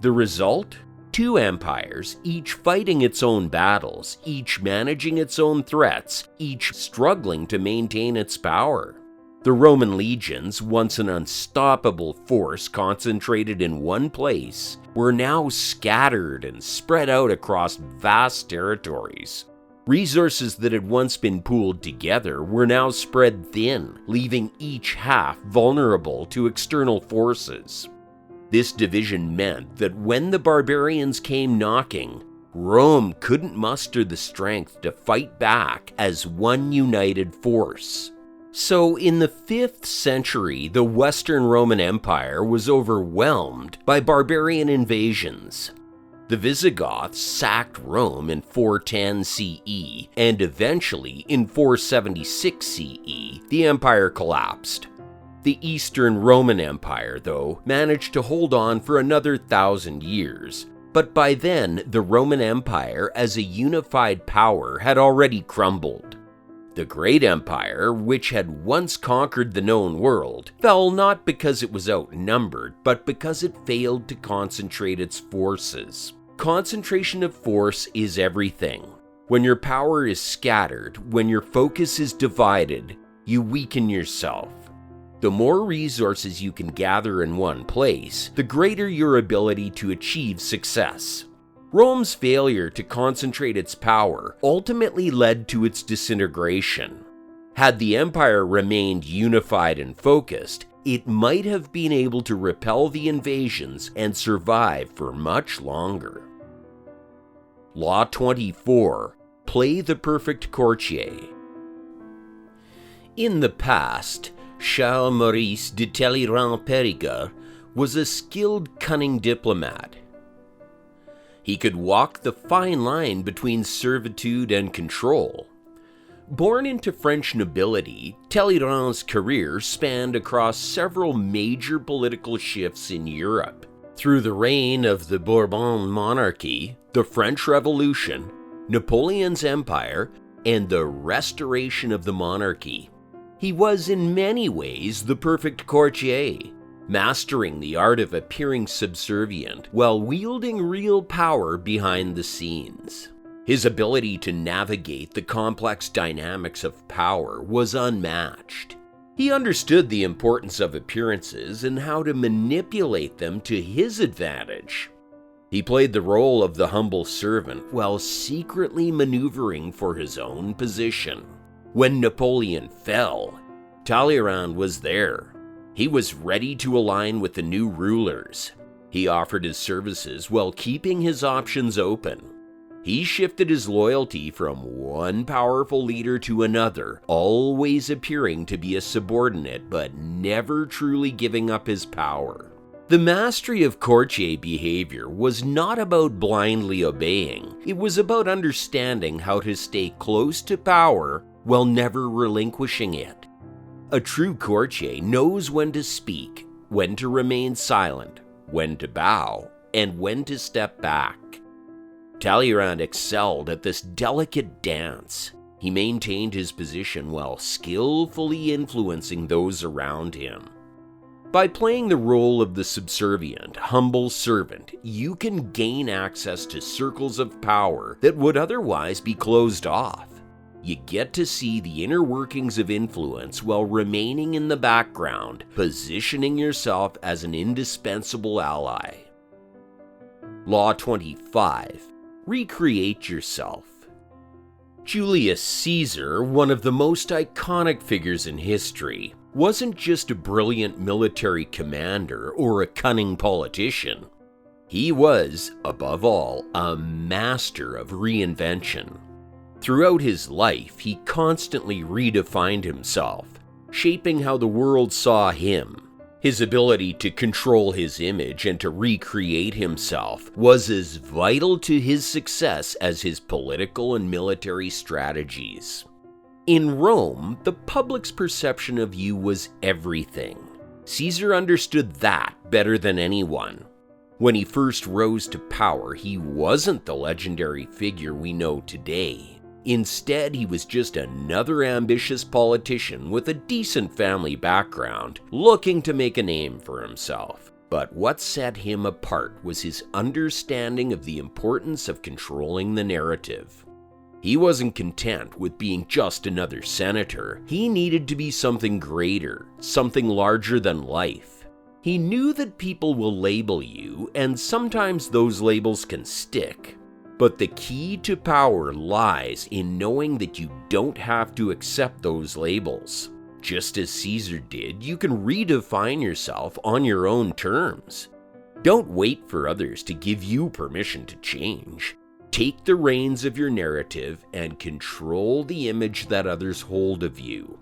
The result? Two empires, each fighting its own battles, each managing its own threats, each struggling to maintain its power. The Roman legions, once an unstoppable force concentrated in one place, were now scattered and spread out across vast territories. Resources that had once been pooled together were now spread thin, leaving each half vulnerable to external forces. This division meant that when the barbarians came knocking, Rome couldn't muster the strength to fight back as one united force. So in the 5th century, the Western Roman Empire was overwhelmed by barbarian invasions. The Visigoths sacked Rome in 410 CE, and eventually in 476 CE, the empire collapsed. The Eastern Roman Empire, though, managed to hold on for another 1,000 years, but by then the Roman Empire as a unified power had already crumbled. The great empire, which had once conquered the known world, fell not because it was outnumbered, but because it failed to concentrate its forces. Concentration of force is everything. When your power is scattered, when your focus is divided, you weaken yourself. The more resources you can gather in one place, the greater your ability to achieve success. Rome's failure to concentrate its power ultimately led to its disintegration. Had the empire remained unified and focused, it might have been able to repel the invasions and survive for much longer. Law 24. Play the perfect courtier. In the past, Charles Maurice de Talleyrand-Périgord was a skilled, cunning diplomat. He could walk the fine line between servitude and control. Born into French nobility, Talleyrand's career spanned across several major political shifts in Europe. Through the reign of the Bourbon monarchy, the French Revolution, Napoleon's empire, and the restoration of the monarchy, he was in many ways the perfect courtier, mastering the art of appearing subservient while wielding real power behind the scenes. His ability to navigate the complex dynamics of power was unmatched. He understood the importance of appearances and how to manipulate them to his advantage. He played the role of the humble servant while secretly maneuvering for his own position. When Napoleon fell, Talleyrand was there. He was ready to align with the new rulers. He offered his services while keeping his options open. He shifted his loyalty from one powerful leader to another, always appearing to be a subordinate but never truly giving up his power. The mastery of courtier behavior was not about blindly obeying. It was about understanding how to stay close to power while never relinquishing it. A true courtier knows when to speak, when to remain silent, when to bow, and when to step back. Talleyrand excelled at this delicate dance. He maintained his position while skillfully influencing those around him. By playing the role of the subservient, humble servant, you can gain access to circles of power that would otherwise be closed off. You get to see the inner workings of influence while remaining in the background, positioning yourself as an indispensable ally. Law 25. Recreate yourself. Julius Caesar, one of the most iconic figures in history, wasn't just a brilliant military commander or a cunning politician. He was, above all, a master of reinvention. Throughout his life, he constantly redefined himself, shaping how the world saw him. His ability to control his image and to recreate himself was as vital to his success as his political and military strategies. In Rome, the public's perception of you was everything. Caesar understood that better than anyone. When he first rose to power, he wasn't the legendary figure we know today. Instead, he was just another ambitious politician with a decent family background, looking to make a name for himself. But what set him apart was his understanding of the importance of controlling the narrative. He wasn't content with being just another senator. He needed to be something greater, something larger than life. He knew that people will label you, and sometimes those labels can stick. But the key to power lies in knowing that you don't have to accept those labels. Just as Caesar did, you can redefine yourself on your own terms. Don't wait for others to give you permission to change. Take the reins of your narrative and control the image that others hold of you.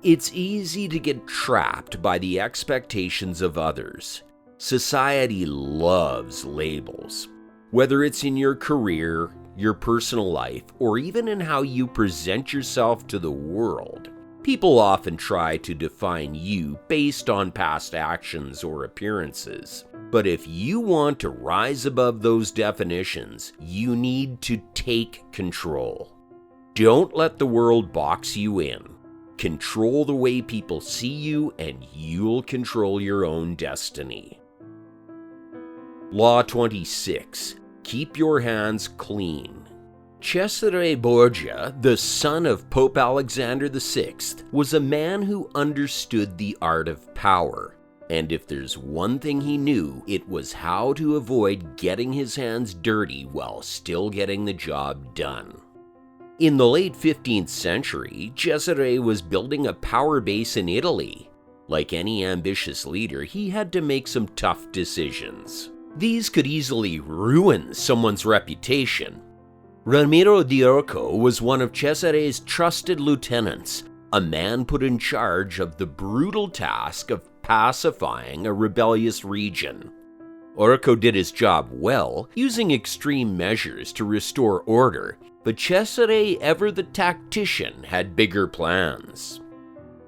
It's easy to get trapped by the expectations of others. Society loves labels. Whether it's in your career, your personal life, or even in how you present yourself to the world, people often try to define you based on past actions or appearances. But if you want to rise above those definitions, you need to take control. Don't let the world box you in. Control the way people see you, and you'll control your own destiny. Law 26. Keep your hands clean. Cesare Borgia, the son of Pope Alexander VI, was a man who understood the art of power. And if there's one thing he knew, it was how to avoid getting his hands dirty while still getting the job done. In the late 15th century, Cesare was building a power base in Italy. Like any ambitious leader, he had to make some tough decisions. These could easily ruin someone's reputation. Ramiro di Urco was one of Cesare's trusted lieutenants, a man put in charge of the brutal task of pacifying a rebellious region. Urco did his job well, using extreme measures to restore order, but Cesare, ever the tactician, had bigger plans.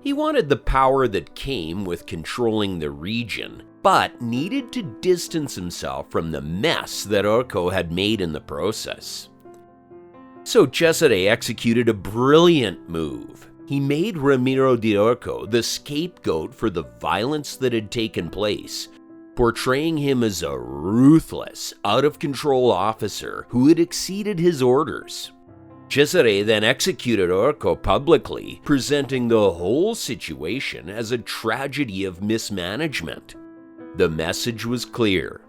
He wanted the power that came with controlling the region, but needed to distance himself from the mess that Urco had made in the process. So Cesare executed a brilliant move. He made Ramiro di Urco the scapegoat for the violence that had taken place, portraying him as a ruthless, out-of-control officer who had exceeded his orders. Cesare then executed Urco publicly, presenting the whole situation as a tragedy of mismanagement. The message was clear.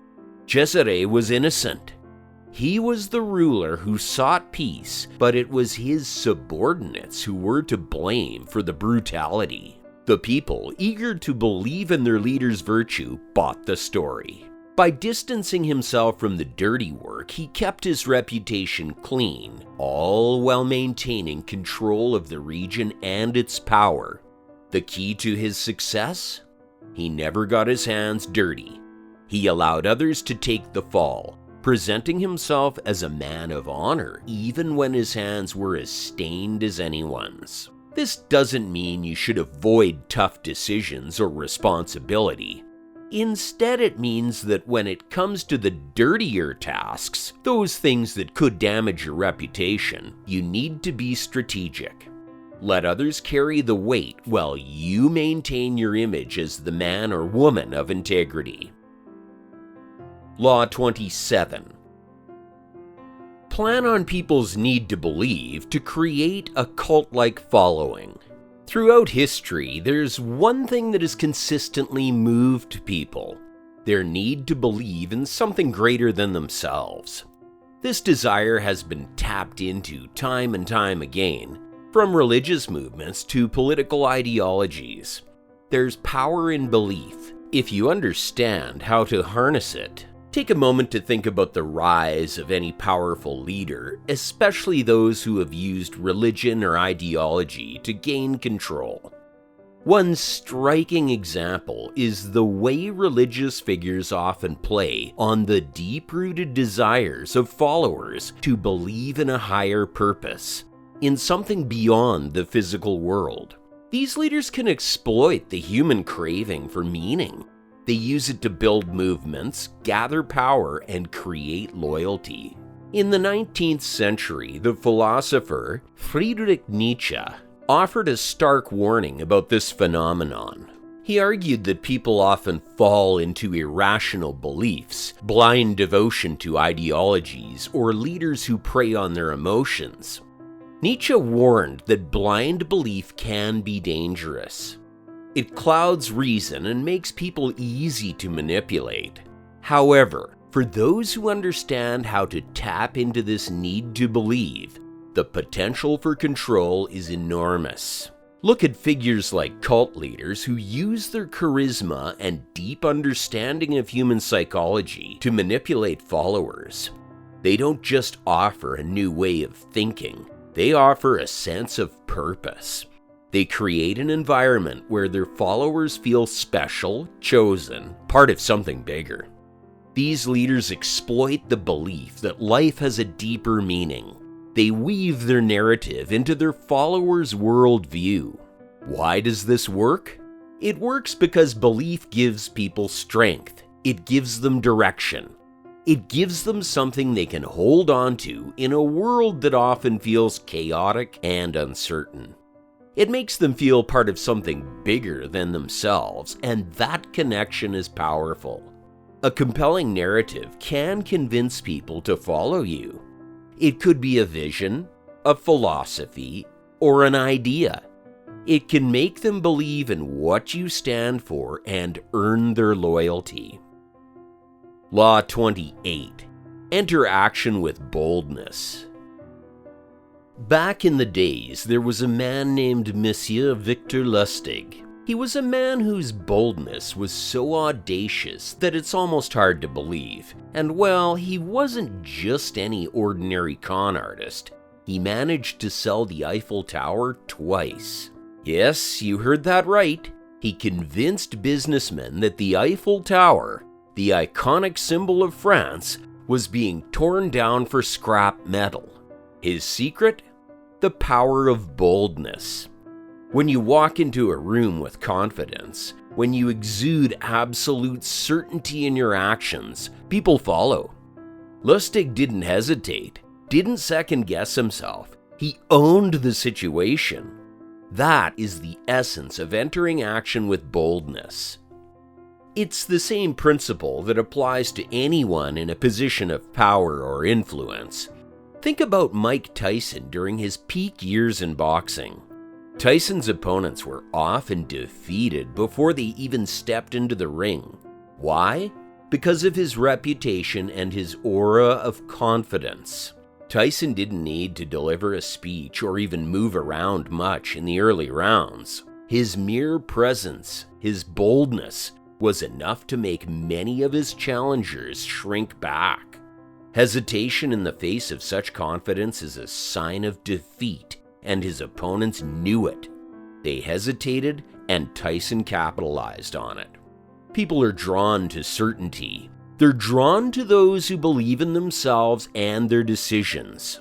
Cesare was innocent. He was the ruler who sought peace, but it was his subordinates who were to blame for the brutality. The people, eager to believe in their leader's virtue, bought the story. By distancing himself from the dirty work, he kept his reputation clean, all while maintaining control of the region and its power. The key to his success? He never got his hands dirty. He allowed others to take the fall, presenting himself as a man of honor even when his hands were as stained as anyone's. This doesn't mean you should avoid tough decisions or responsibility. Instead, it means that when it comes to the dirtier tasks, those things that could damage your reputation, you need to be strategic. Let others carry the weight while you maintain your image as the man or woman of integrity. Law 27. Plan on people's need to believe to create a cult-like following. Throughout history, there's one thing that has consistently moved people: their need to believe in something greater than themselves. This desire has been tapped into time and time again, from religious movements to political ideologies. There's power in belief, if you understand how to harness it. Take a moment to think about the rise of any powerful leader, especially those who have used religion or ideology to gain control. One striking example is the way religious figures often play on the deep-rooted desires of followers to believe in a higher purpose, in something beyond the physical world. These leaders can exploit the human craving for meaning. They use it to build movements, gather power, and create loyalty. In the 19th century, the philosopher Friedrich Nietzsche offered a stark warning about this phenomenon. He argued that people often fall into irrational beliefs, blind devotion to ideologies, or leaders who prey on their emotions. Nietzsche warned that blind belief can be dangerous. It clouds reason and makes people easy to manipulate. However, for those who understand how to tap into this need to believe, the potential for control is enormous. Look at figures like cult leaders who use their charisma and deep understanding of human psychology to manipulate followers. They don't just offer a new way of thinking, they offer a sense of purpose. They create an environment where their followers feel special, chosen, part of something bigger. These leaders exploit the belief that life has a deeper meaning. They weave their narrative into their followers' worldview. Why does this work? It works because belief gives people strength. It gives them direction. It gives them something they can hold on to in a world that often feels chaotic and uncertain. It makes them feel part of something bigger than themselves, and that connection is powerful. A compelling narrative can convince people to follow you. It could be a vision, a philosophy, or an idea. It can make them believe in what you stand for and earn their loyalty. Law 28. Enter action with boldness. Back in the days, there was a man named Monsieur Victor Lustig. He was a man whose boldness was so audacious that it's almost hard to believe. And well, he wasn't just any ordinary con artist. He managed to sell the Eiffel Tower twice. Yes, you heard that right. He convinced businessmen that the Eiffel Tower, the iconic symbol of France, was being torn down for scrap metal. His secret? The power of boldness. When you walk into a room with confidence, when you exude absolute certainty in your actions, people follow. Lustig didn't hesitate, didn't second guess himself. He owned the situation. That is the essence of entering action with boldness. It's the same principle that applies to anyone in a position of power or influence. Think about Mike Tyson during his peak years in boxing. Tyson's opponents were often defeated before they even stepped into the ring. Why? Because of his reputation and his aura of confidence. Tyson didn't need to deliver a speech or even move around much in the early rounds. His mere presence, his boldness, was enough to make many of his challengers shrink back. Hesitation in the face of such confidence is a sign of defeat, and his opponents knew it. They hesitated, and Tyson capitalized on it. People are drawn to certainty. They're drawn to those who believe in themselves and their decisions.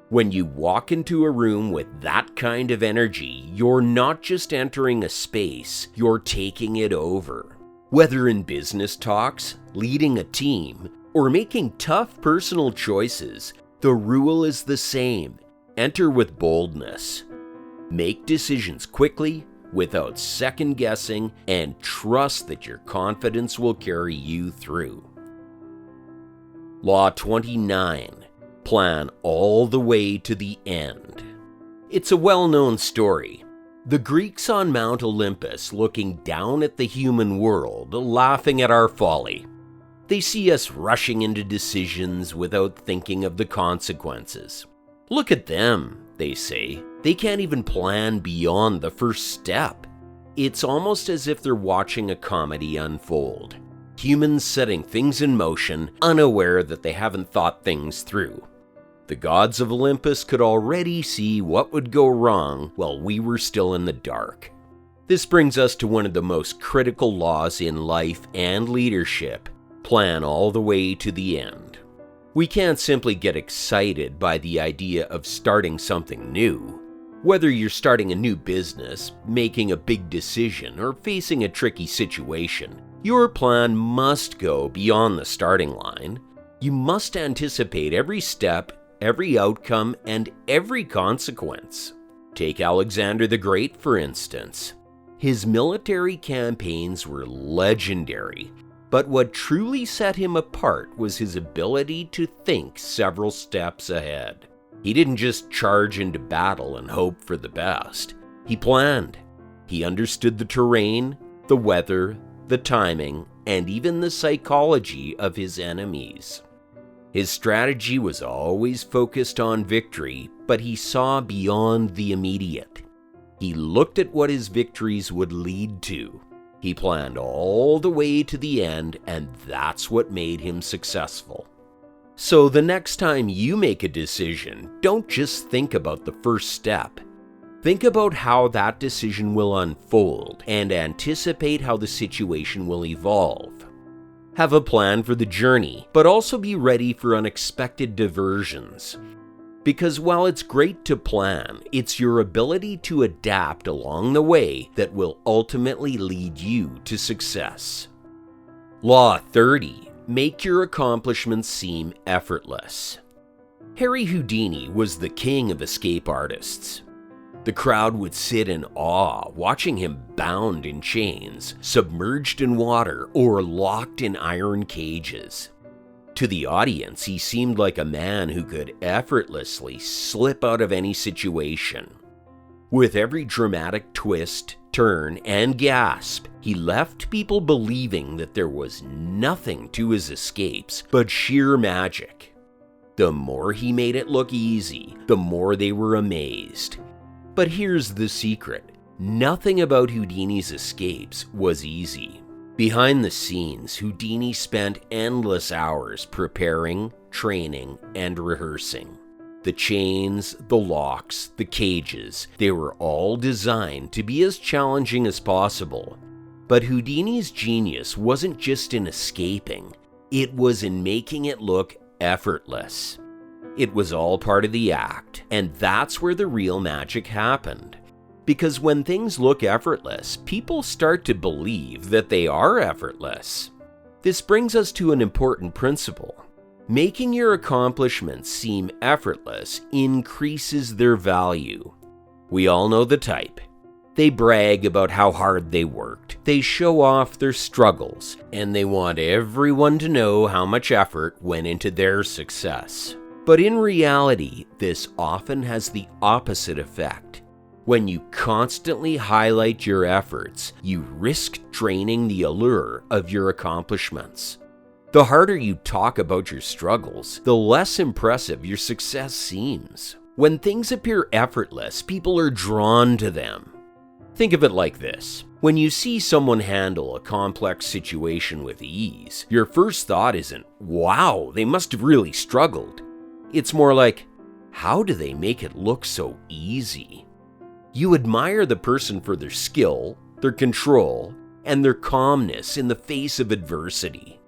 When you walk into a room with that kind of energy, you're not just entering a space, you're taking it over. Whether in business talks, leading a team, or making tough personal choices, the rule is the same. Enter with boldness. Make decisions quickly, without second guessing, and trust that your confidence will carry you through. Law 29. Plan all the way to the end. It's a well-known story. The Greeks on Mount Olympus looking down at the human world, laughing at our folly. They see us rushing into decisions without thinking of the consequences. Look at them, they say. They can't even plan beyond the first step. It's almost as if they're watching a comedy unfold. Humans setting things in motion, unaware that they haven't thought things through. The gods of Olympus could already see what would go wrong while we were still in the dark. This brings us to one of the most critical laws in life and leadership. Plan all the way to the end. We can't simply get excited by the idea of starting something new. Whether you're starting a new business, making a big decision, or facing a tricky situation, your plan must go beyond the starting line. You must anticipate every step, every outcome, and every consequence. Take Alexander the Great, for instance. His military campaigns were legendary. But what truly set him apart was his ability to think several steps ahead. He didn't just charge into battle and hope for the best. He planned. He understood the terrain, the weather, the timing, and even the psychology of his enemies. His strategy was always focused on victory, but he saw beyond the immediate. He looked at what his victories would lead to. He planned all the way to the end, and that's what made him successful. So the next time you make a decision, don't just think about the first step. Think about how that decision will unfold and anticipate how the situation will evolve. Have a plan for the journey, but also be ready for unexpected diversions. Because while it's great to plan, it's your ability to adapt along the way that will ultimately lead you to success. Law 30. make your accomplishments seem effortless. Harry Houdini was the king of escape artists. The crowd would sit in awe watching him bound in chains, submerged in water, or locked in iron cages. To the audience, he seemed like a man who could effortlessly slip out of any situation. With every dramatic twist, turn, and gasp, he left people believing that there was nothing to his escapes but sheer magic. The more he made it look easy, the more they were amazed. But here's the secret. Nothing about Houdini's escapes was easy. Behind the scenes, Houdini spent endless hours preparing, training, and rehearsing. The chains, the locks, the cages, they were all designed to be as challenging as possible. But Houdini's genius wasn't just in escaping, it was in making it look effortless. It was all part of the act, and that's where the real magic happened. Because when things look effortless, people start to believe that they are effortless. This brings us to an important principle. Making your accomplishments seem effortless increases their value. We all know the type. They brag about how hard they worked, they show off their struggles, and they want everyone to know how much effort went into their success. But in reality, this often has the opposite effect. When you constantly highlight your efforts, you risk draining the allure of your accomplishments. The harder you talk about your struggles, the less impressive your success seems. When things appear effortless, people are drawn to them. Think of it like this. When you see someone handle a complex situation with ease, your first thought isn't, "Wow, they must have really struggled." It's more like, "How do they make it look so easy?" You admire the person for their skill, their control, and their calmness in the face of adversity.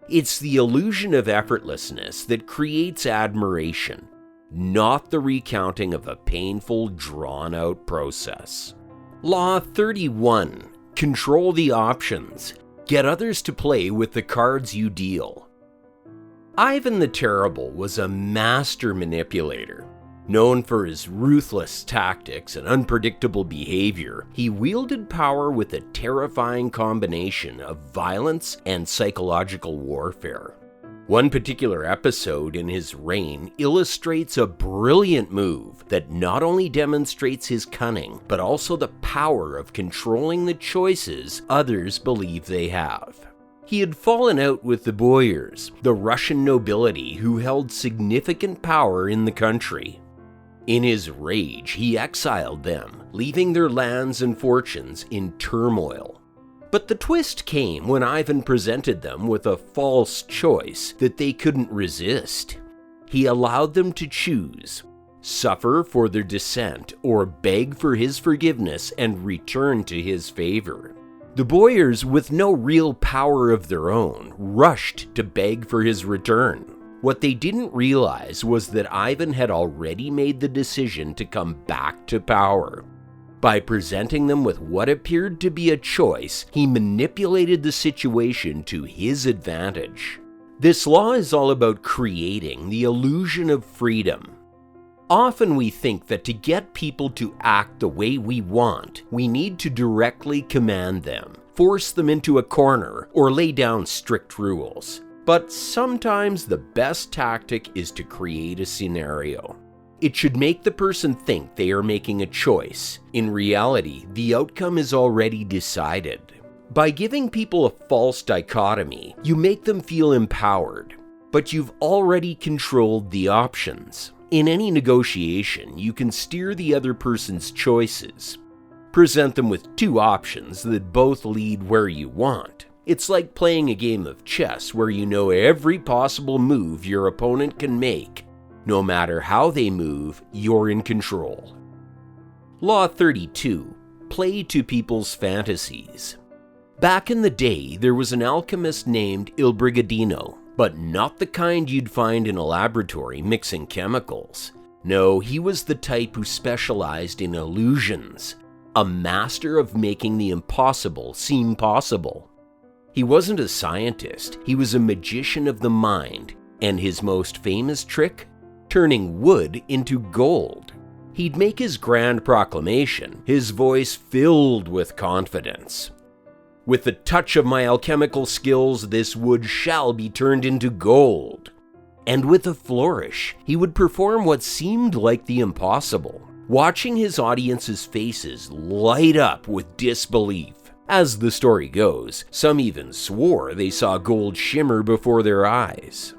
It's the illusion of effortlessness that creates admiration, not the recounting of a painful, drawn-out process. Law 31. Control the options. Get others to play with the cards you deal. Ivan the Terrible was a master manipulator. Known for his ruthless tactics and unpredictable behavior, he wielded power with a terrifying combination of violence and psychological warfare. One particular episode in his reign illustrates a brilliant move that not only demonstrates his cunning, but also the power of controlling the choices others believe they have. He had fallen out with the boyars, the Russian nobility who held significant power in the country. In his rage, he exiled them, leaving their lands and fortunes in turmoil. But the twist came when Ivan presented them with a false choice that they couldn't resist. He allowed them to choose, suffer for their dissent, or beg for his forgiveness and return to his favor. The boyars, with no real power of their own, rushed to beg for his return. What they didn't realize was that Ivan had already made the decision to come back to power. By presenting them with what appeared to be a choice, he manipulated the situation to his advantage. This law is all about creating the illusion of freedom. Often we think that to get people to act the way we want, we need to directly command them, force them into a corner, or lay down strict rules. But sometimes the best tactic is to create a scenario. It should make the person think they are making a choice. In reality, the outcome is already decided. By giving people a false dichotomy, you make them feel empowered, but you've already controlled the options. In any negotiation, you can steer the other person's choices. Present them with two options that both lead where you want. It's like playing a game of chess where you know every possible move your opponent can make. No matter how they move, you're in control. Law 32. Play to people's fantasies. Back in the day, there was an alchemist named Il Brigadino, but not the kind you'd find in a laboratory mixing chemicals. No, he was the type who specialized in illusions, a master of making the impossible seem possible. He wasn't a scientist, he was a magician of the mind, and his most famous trick? Turning wood into gold. He'd make his grand proclamation, his voice filled with confidence. With the touch of my alchemical skills, this wood shall be turned into gold. And with a flourish, he would perform what seemed like the impossible, watching his audience's faces light up with disbelief. As the story goes, some even swore they saw gold shimmer before their eyes.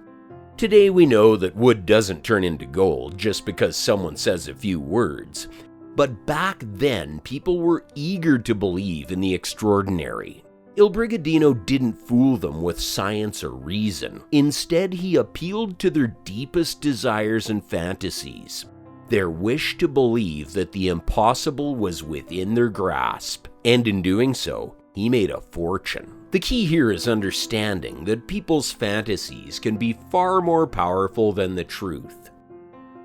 Today we know that wood doesn't turn into gold just because someone says a few words. But back then, people were eager to believe in the extraordinary. Il Brigadino didn't fool them with science or reason. Instead, he appealed to their deepest desires and fantasies. Their wish to believe that the impossible was within their grasp. And in doing so, he made a fortune. The key here is understanding that people's fantasies can be far more powerful than the truth.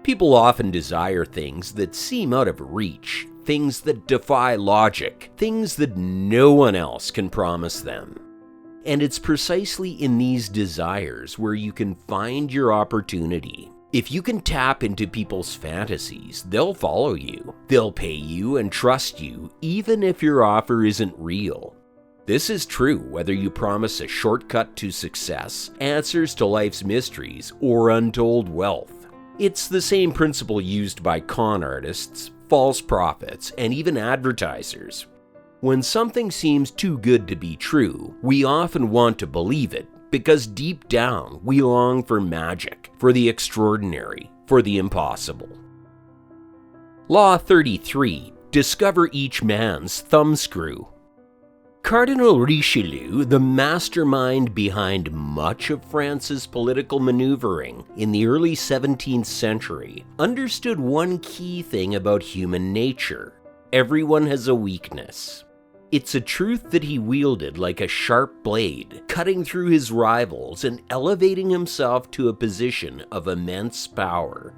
People often desire things that seem out of reach, things that defy logic, things that no one else can promise them. And it's precisely in these desires where you can find your opportunity. If you can tap into people's fantasies, they'll follow you. They'll pay you and trust you, even if your offer isn't real. This is true whether you promise a shortcut to success, answers to life's mysteries, or untold wealth. It's the same principle used by con artists, false prophets, and even advertisers. When something seems too good to be true, we often want to believe it because deep down we long for magic, for the extraordinary, for the impossible. Law 33. Discover each man's thumbscrew. Cardinal Richelieu, the mastermind behind much of France's political maneuvering in the early 17th century, understood one key thing about human nature. Everyone has a weakness. It's a truth that he wielded like a sharp blade, cutting through his rivals and elevating himself to a position of immense power.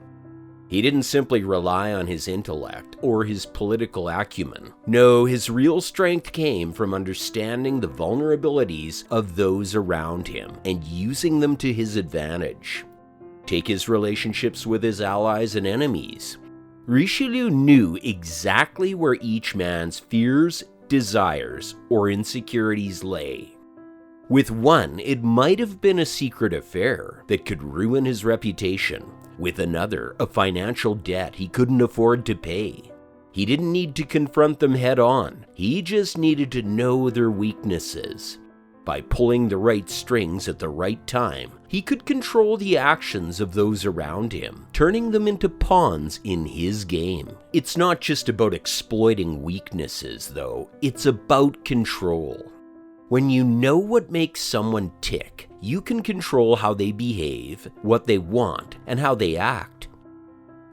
He didn't simply rely on his intellect or his political acumen. No, his real strength came from understanding the vulnerabilities of those around him and using them to his advantage. Take his relationships with his allies and enemies. Richelieu knew exactly where each man's fears, desires, or insecurities lay. With one, it might have been a secret affair that could ruin his reputation. With another, a financial debt he couldn't afford to pay. He didn't need to confront them head on. He just needed to know their weaknesses. By pulling the right strings at the right time, he could control the actions of those around him, turning them into pawns in his game. It's not just about exploiting weaknesses, though. It's about control. When you know what makes someone tick, you can control how they behave, what they want, and how they act.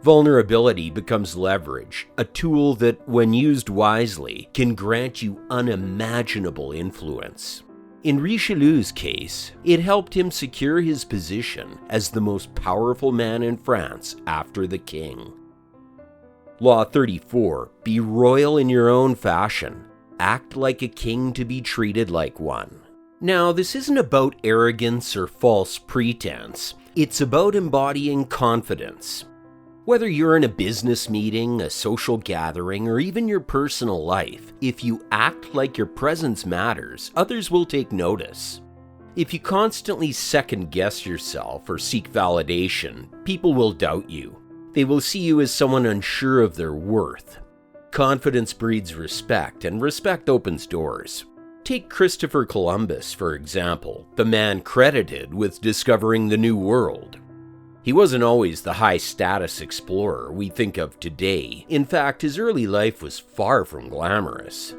Vulnerability becomes leverage, a tool that, when used wisely, can grant you unimaginable influence. In Richelieu's case, it helped him secure his position as the most powerful man in France after the king. Law 34. Be royal in your own fashion. Act like a king to be treated like one. Now, this isn't about arrogance or false pretense. It's about embodying confidence. Whether you're in a business meeting, a social gathering, or even your personal life, if you act like your presence matters, others will take notice. If you constantly second-guess yourself or seek validation, people will doubt you. They will see you as someone unsure of their worth. Confidence breeds respect, and respect opens doors. Take Christopher Columbus, for example, the man credited with discovering the New World. He wasn't always the high-status explorer we think of today. In fact, his early life was far from glamorous.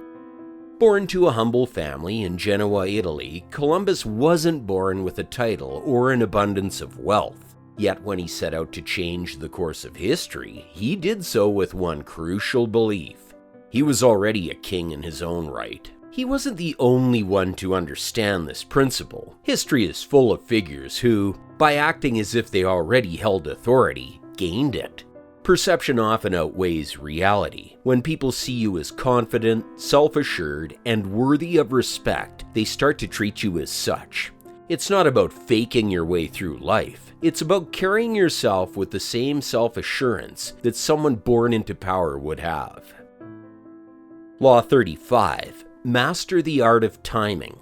Born to a humble family in Genoa, Italy, Columbus wasn't born with a title or an abundance of wealth. Yet when he set out to change the course of history, he did so with one crucial belief. He was already a king in his own right. He wasn't the only one to understand this principle. History is full of figures who, by acting as if they already held authority, gained it. Perception often outweighs reality. When people see you as confident, self-assured, and worthy of respect, they start to treat you as such. It's not about faking your way through life. It's about carrying yourself with the same self-assurance that someone born into power would have. Law 35. Master the art of timing.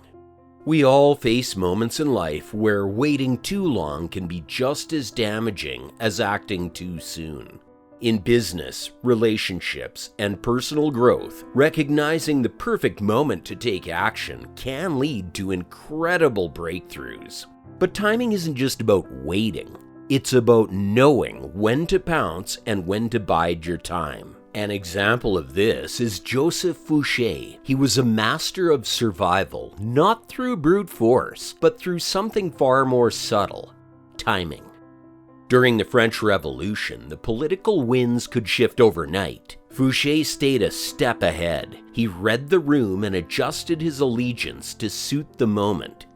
We all face moments in life where waiting too long can be just as damaging as acting too soon. In business, relationships, and personal growth, recognizing the perfect moment to take action can lead to incredible breakthroughs. But timing isn't just about waiting. It's about knowing when to pounce and when to bide your time. An example of this is Joseph Fouché. He was a master of survival, not through brute force, but through something far more subtle: timing. During the French Revolution, the political winds could shift overnight. Fouché stayed a step ahead. He read the room and adjusted his allegiance to suit the moment.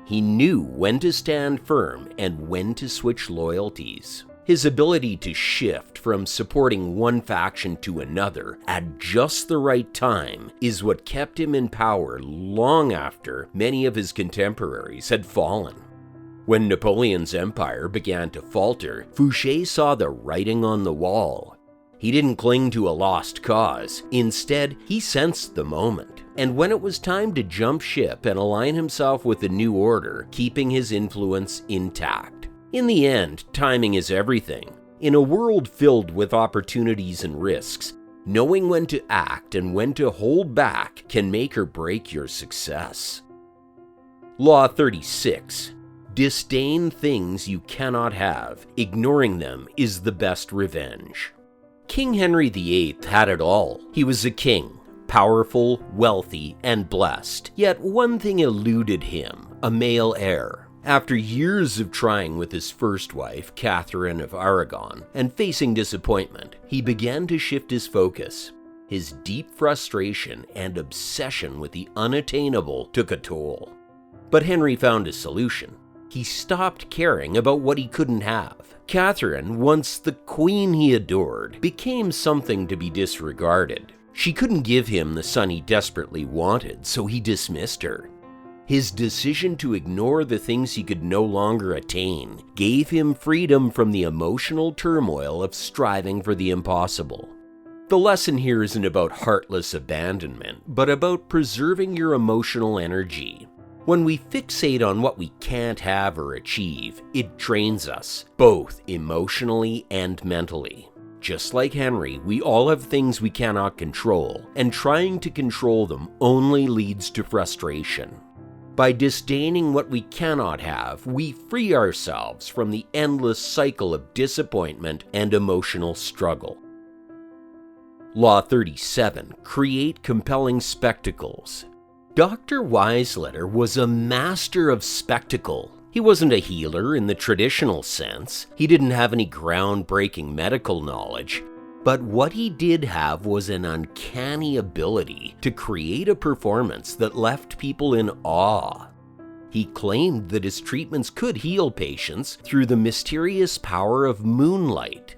He knew when to stand firm and when to switch loyalties. His ability to shift from supporting one faction to another at just the right time is what kept him in power long after many of his contemporaries had fallen. When Napoleon's empire began to falter, Fouché saw the writing on the wall. He didn't cling to a lost cause. Instead, he sensed the moment. And when it was time to jump ship and align himself with the new order, keeping his influence intact. In the end, timing is everything. In a world filled with opportunities and risks, knowing when to act and when to hold back can make or break your success. Law 36. Disdain things you cannot have. Ignoring them is the best revenge. King Henry VIII had it all. He was a king, powerful, wealthy, and blessed. Yet one thing eluded him: a male heir. After years of trying with his first wife, Catherine of Aragon, and facing disappointment, he began to shift his focus. His deep frustration and obsession with the unattainable took a toll. But Henry found a solution. He stopped caring about what he couldn't have. Catherine, once the queen he adored, became something to be disregarded. She couldn't give him the son he desperately wanted, so he dismissed her. His decision to ignore the things he could no longer attain gave him freedom from the emotional turmoil of striving for the impossible. The lesson here isn't about heartless abandonment, but about preserving your emotional energy. When we fixate on what we can't have or achieve, it drains us, both emotionally and mentally. Just like Henry, we all have things we cannot control, and trying to control them only leads to frustration. By disdaining what we cannot have, we free ourselves from the endless cycle of disappointment and emotional struggle. Law 37. Create compelling spectacles. Dr. Weisletter was a master of spectacle. He wasn't a healer in the traditional sense. He didn't have any groundbreaking medical knowledge. But what he did have was an uncanny ability to create a performance that left people in awe. He claimed that his treatments could heal patients through the mysterious power of moonlight.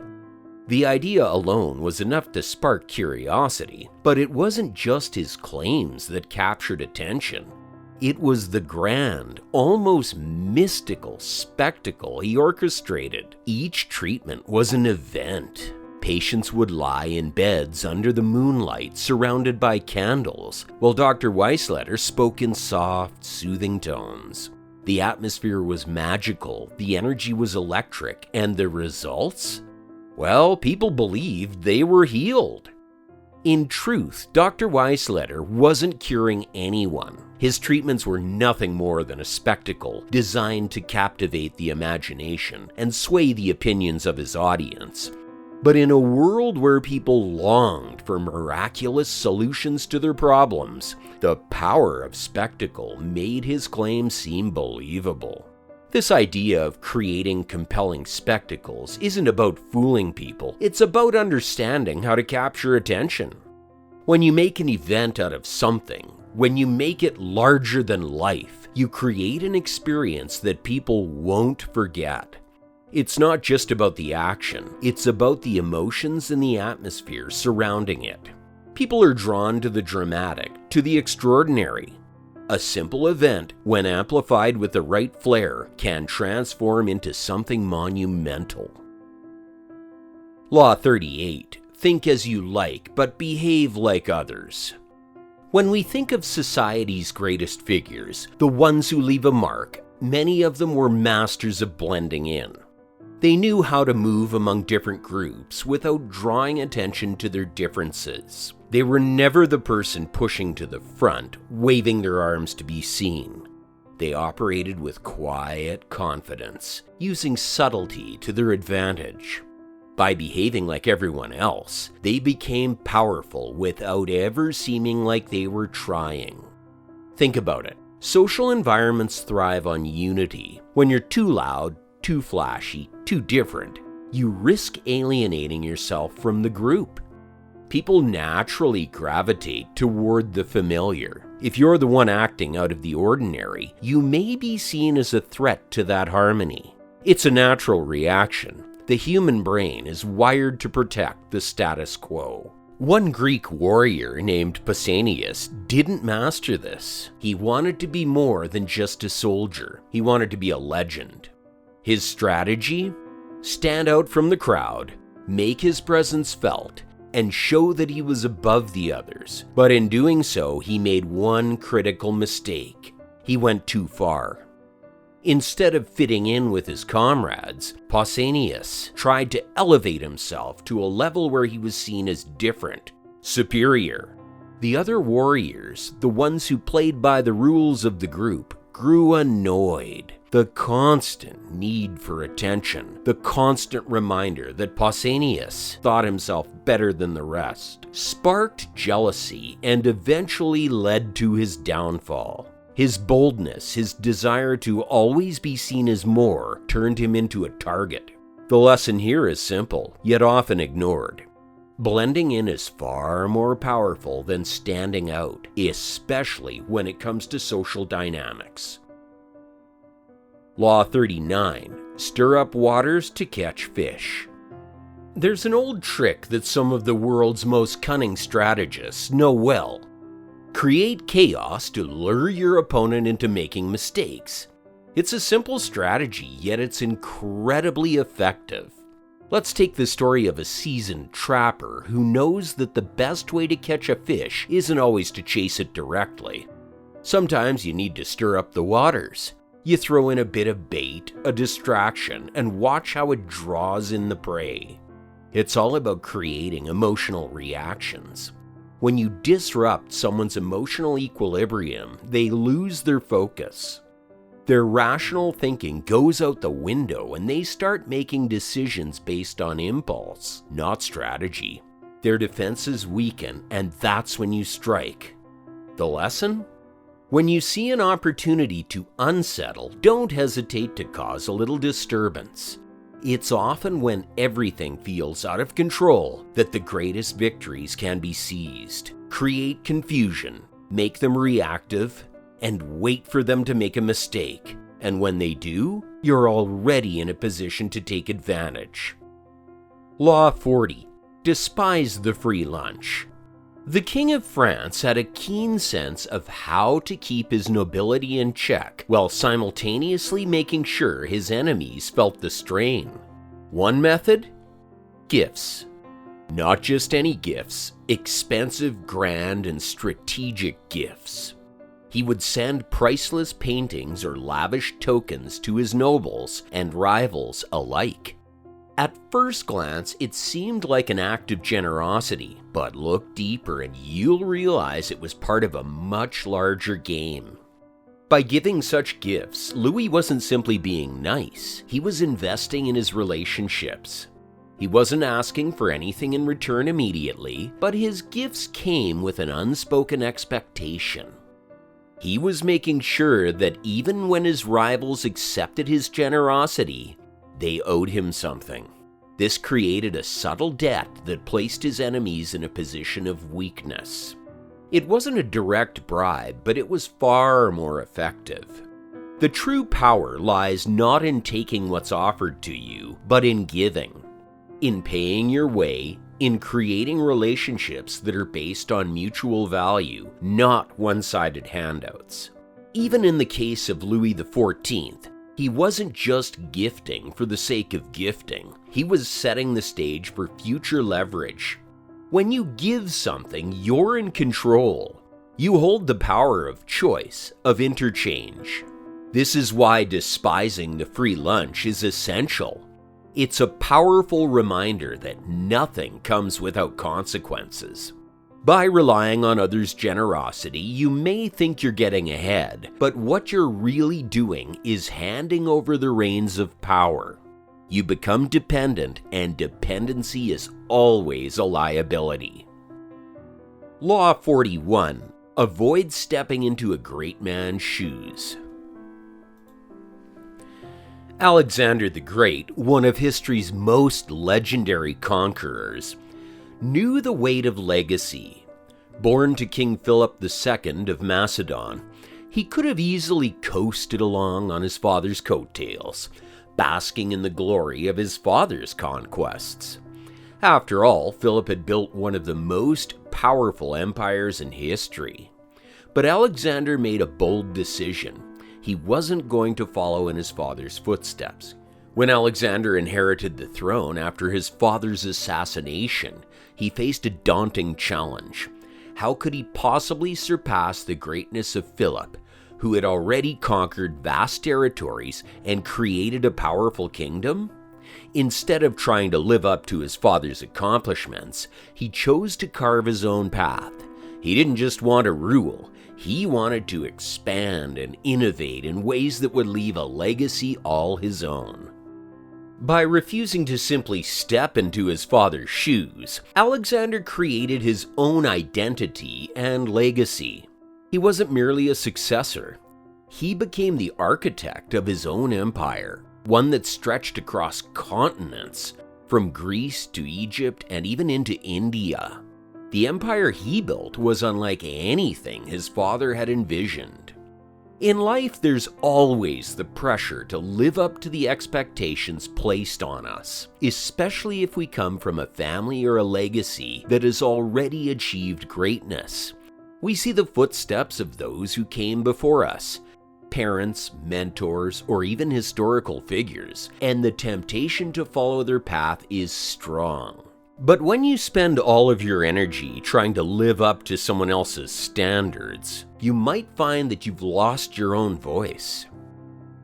The idea alone was enough to spark curiosity, but it wasn't just his claims that captured attention. It was the grand, almost mystical spectacle he orchestrated. Each treatment was an event. Patients would lie in beds under the moonlight surrounded by candles, while Dr. Weisletter spoke in soft, soothing tones. The atmosphere was magical, the energy was electric, and the results? Well, people believed they were healed. In truth, Dr. Weisletter wasn't curing anyone. His treatments were nothing more than a spectacle designed to captivate the imagination and sway the opinions of his audience. But in a world where people longed for miraculous solutions to their problems, the power of spectacle made his claims seem believable. This idea of creating compelling spectacles isn't about fooling people, it's about understanding how to capture attention. When you make an event out of something, when you make it larger than life, you create an experience that people won't forget. It's not just about the action, it's about the emotions and the atmosphere surrounding it. People are drawn to the dramatic, to the extraordinary. A simple event, when amplified with the right flair, can transform into something monumental. Law 38. Think as you like, but behave like others. When we think of society's greatest figures, the ones who leave a mark, many of them were masters of blending in. They knew how to move among different groups without drawing attention to their differences. They were never the person pushing to the front, waving their arms to be seen. They operated with quiet confidence, using subtlety to their advantage. By behaving like everyone else, they became powerful without ever seeming like they were trying. Think about it. Social environments thrive on unity. When you're too loud, too flashy, too different, you risk alienating yourself from the group. People naturally gravitate toward the familiar. If you're the one acting out of the ordinary, you may be seen as a threat to that harmony. It's a natural reaction. The human brain is wired to protect the status quo. One Greek warrior named Pausanias didn't master this. He wanted to be more than just a soldier. He wanted to be a legend. His strategy? Stand out from the crowd, make his presence felt, and show that he was above the others. But in doing so, he made one critical mistake. He went too far. Instead of fitting in with his comrades, Pausanias tried to elevate himself to a level where he was seen as different, superior. The other warriors, the ones who played by the rules of the group, grew annoyed. The constant need for attention, the constant reminder that Pausanias thought himself better than the rest, sparked jealousy and eventually led to his downfall. His boldness, his desire to always be seen as more, turned him into a target. The lesson here is simple, yet often ignored. Blending in is far more powerful than standing out, especially when it comes to social dynamics. Law 39. Stir up waters to catch fish. There's an old trick that some of the world's most cunning strategists know well. Create chaos to lure your opponent into making mistakes. It's a simple strategy, yet it's incredibly effective. Let's take the story of a seasoned trapper who knows that the best way to catch a fish isn't always to chase it directly. Sometimes you need to stir up the waters. You throw in a bit of bait, a distraction, and watch how it draws in the prey. It's all about creating emotional reactions. When you disrupt someone's emotional equilibrium, they lose their focus. Their rational thinking goes out the window and they start making decisions based on impulse, not strategy. Their defenses weaken, and that's when you strike. The lesson? When you see an opportunity to unsettle, don't hesitate to cause a little disturbance. It's often when everything feels out of control that the greatest victories can be seized. Create confusion, make them reactive, and wait for them to make a mistake. And when they do, you're already in a position to take advantage. Law 40. Despise the free lunch. The King of France had a keen sense of how to keep his nobility in check while simultaneously making sure his enemies felt the strain. One method? Gifts. Not just any gifts, expensive, grand, and strategic gifts. He would send priceless paintings or lavish tokens to his nobles and rivals alike. At first glance, it seemed like an act of generosity, but look deeper and you'll realize it was part of a much larger game. By giving such gifts, Louis wasn't simply being nice, he was investing in his relationships. He wasn't asking for anything in return immediately, but his gifts came with an unspoken expectation. He was making sure that even when his rivals accepted his generosity, they owed him something. This created a subtle debt that placed his enemies in a position of weakness. It wasn't a direct bribe, but it was far more effective. The true power lies not in taking what's offered to you, but in giving. In paying your way, in creating relationships that are based on mutual value, not one-sided handouts. Even in the case of Louis XIV, he wasn't just gifting for the sake of gifting. He was setting the stage for future leverage. When you give something, you're in control. You hold the power of choice, of interchange. This is why despising the free lunch is essential. It's a powerful reminder that nothing comes without consequences. By relying on others' generosity, you may think you're getting ahead, but what you're really doing is handing over the reins of power. You become dependent, and dependency is always a liability. Law 41. Avoid stepping into a great man's shoes. Alexander the Great, one of history's most legendary conquerors, knew the weight of legacy. Born to King Philip II of Macedon, he could have easily coasted along on his father's coattails, basking in the glory of his father's conquests. After all, Philip had built one of the most powerful empires in history. But Alexander made a bold decision. He wasn't going to follow in his father's footsteps. When Alexander inherited the throne after his father's assassination, he faced a daunting challenge. How could he possibly surpass the greatness of Philip, who had already conquered vast territories and created a powerful kingdom? Instead of trying to live up to his father's accomplishments, he chose to carve his own path. He didn't just want to rule. He wanted to expand and innovate in ways that would leave a legacy all his own. By refusing to simply step into his father's shoes, Alexander created his own identity and legacy. He wasn't merely a successor. He became the architect of his own empire, one that stretched across continents, from Greece to Egypt and even into India. The empire he built was unlike anything his father had envisioned. In life, there's always the pressure to live up to the expectations placed on us, especially if we come from a family or a legacy that has already achieved greatness. We see the footsteps of those who came before us, parents, mentors, or even historical figures, and the temptation to follow their path is strong. But when you spend all of your energy trying to live up to someone else's standards, you might find that you've lost your own voice.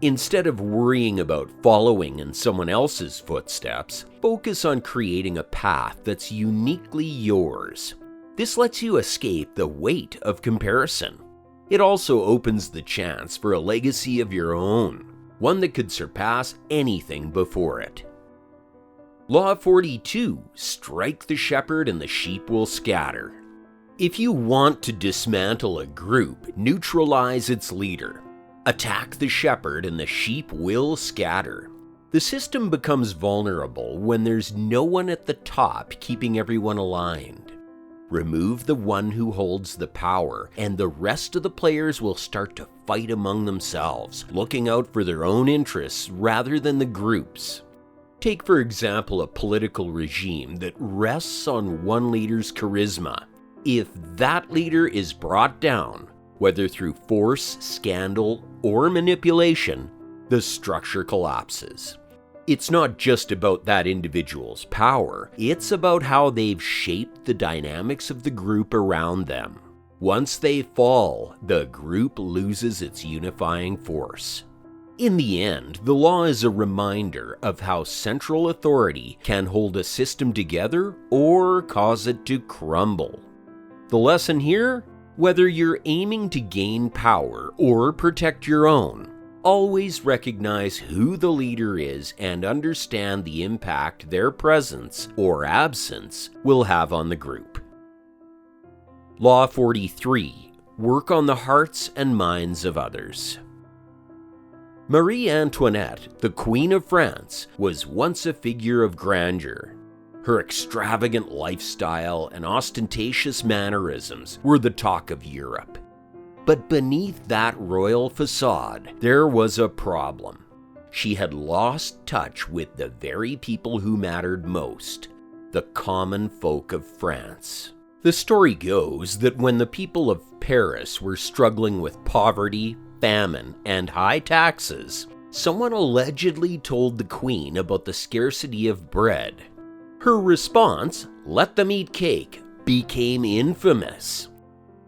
Instead of worrying about following in someone else's footsteps, focus on creating a path that's uniquely yours. This lets you escape the weight of comparison. It also opens the chance for a legacy of your own, one that could surpass anything before it. Law 42. Strike the shepherd and the sheep will scatter. If you want to dismantle a group, neutralize its leader. Attack the shepherd and the sheep will scatter. The system becomes vulnerable when there's no one at the top keeping everyone aligned. Remove the one who holds the power, and the rest of the players will start to fight among themselves, looking out for their own interests rather than the group's. Take, for example, a political regime that rests on one leader's charisma. If that leader is brought down, whether through force, scandal, or manipulation, the structure collapses. It's not just about that individual's power, it's about how they've shaped the dynamics of the group around them. Once they fall, the group loses its unifying force. In the end, the law is a reminder of how central authority can hold a system together or cause it to crumble. The lesson here? Whether you're aiming to gain power or protect your own, always recognize who the leader is and understand the impact their presence or absence will have on the group. Law 43. Work on the hearts and minds of others. Marie Antoinette, the Queen of France, was once a figure of grandeur. Her extravagant lifestyle and ostentatious mannerisms were the talk of Europe. But beneath that royal facade, there was a problem. She had lost touch with the very people who mattered most, the common folk of France. The story goes that when the people of Paris were struggling with poverty, famine, and high taxes, someone allegedly told the queen about the scarcity of bread. Her response, "Let them eat cake," became infamous.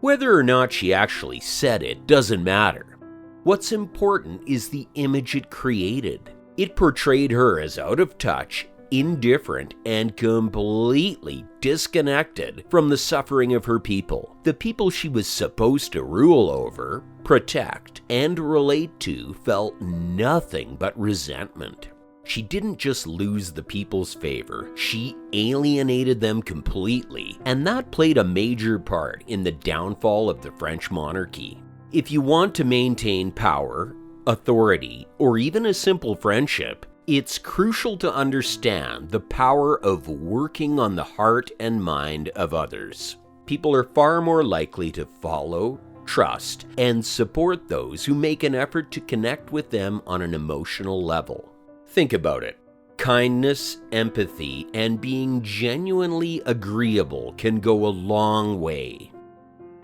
Whether or not she actually said it doesn't matter. What's important is the image it created. It portrayed her as out of touch, indifferent, and completely disconnected from the suffering of her people, the people she was supposed to rule over, protect, and relate to felt nothing but resentment. She didn't just lose the people's favor, she alienated them completely, and that played a major part in the downfall of the French monarchy. If you want to maintain power, authority, or even a simple friendship, it's crucial to understand the power of working on the heart and mind of others. People are far more likely to follow, trust, and support those who make an effort to connect with them on an emotional level. Think about it. Kindness, empathy, and being genuinely agreeable can go a long way.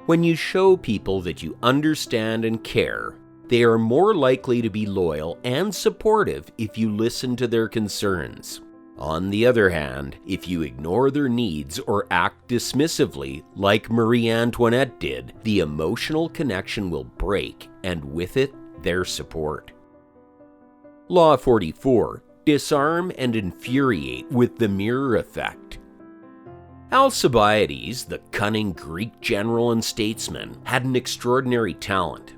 When you show people that you understand and care, they are more likely to be loyal and supportive if you listen to their concerns. On the other hand, if you ignore their needs or act dismissively, like Marie Antoinette did, the emotional connection will break, and with it, their support. Law 44. Disarm and infuriate with the mirror effect. Alcibiades, the cunning Greek general and statesman, had an extraordinary talent.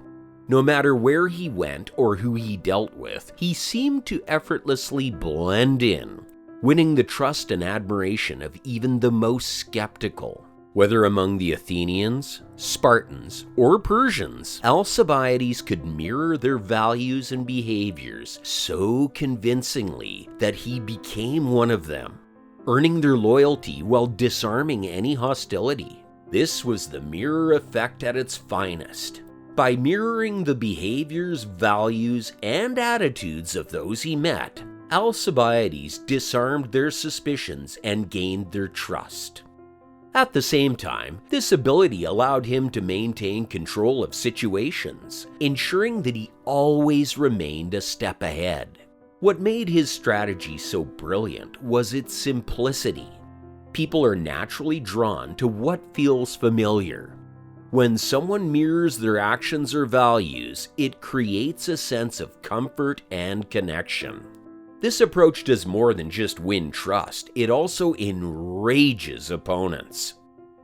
No matter where he went or who he dealt with, he seemed to effortlessly blend in, winning the trust and admiration of even the most skeptical. Whether among the Athenians, Spartans, or Persians, Alcibiades could mirror their values and behaviors so convincingly that he became one of them, earning their loyalty while disarming any hostility. This was the mirror effect at its finest. By mirroring the behaviors, values, and attitudes of those he met, Alcibiades disarmed their suspicions and gained their trust. At the same time, this ability allowed him to maintain control of situations, ensuring that he always remained a step ahead. What made his strategy so brilliant was its simplicity. People are naturally drawn to what feels familiar. When someone mirrors their actions or values, it creates a sense of comfort and connection. This approach does more than just win trust, it also enrages opponents.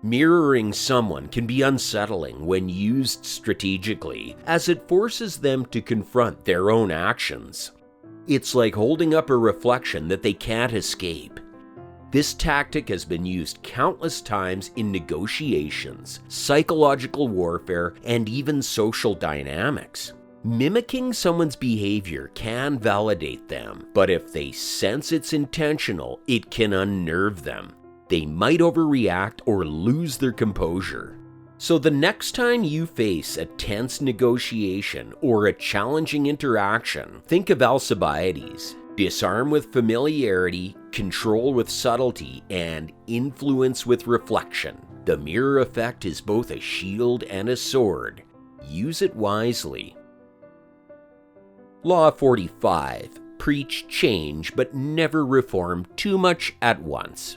Mirroring someone can be unsettling when used strategically, as it forces them to confront their own actions. It's like holding up a reflection that they can't escape. This tactic has been used countless times in negotiations, psychological warfare, and even social dynamics. Mimicking someone's behavior can validate them, but if they sense it's intentional, it can unnerve them. They might overreact or lose their composure. So the next time you face a tense negotiation or a challenging interaction, think of Alcibiades. Disarm with familiarity, control with subtlety, and influence with reflection. The mirror effect is both a shield and a sword. Use it wisely. Law 45. Preach change, but never reform too much at once.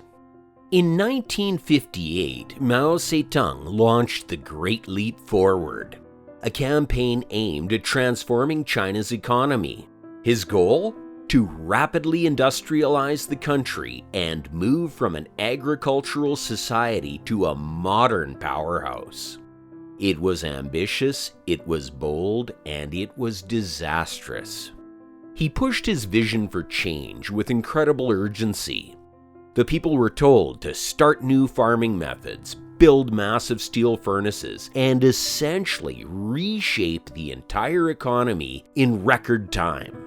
In 1958, Mao Zedong launched the Great Leap Forward, a campaign aimed at transforming China's economy. His goal? To rapidly industrialize the country and move from an agricultural society to a modern powerhouse. It was ambitious, it was bold, and it was disastrous. He pushed his vision for change with incredible urgency. The people were told to start new farming methods, build massive steel furnaces, and essentially reshape the entire economy in record time.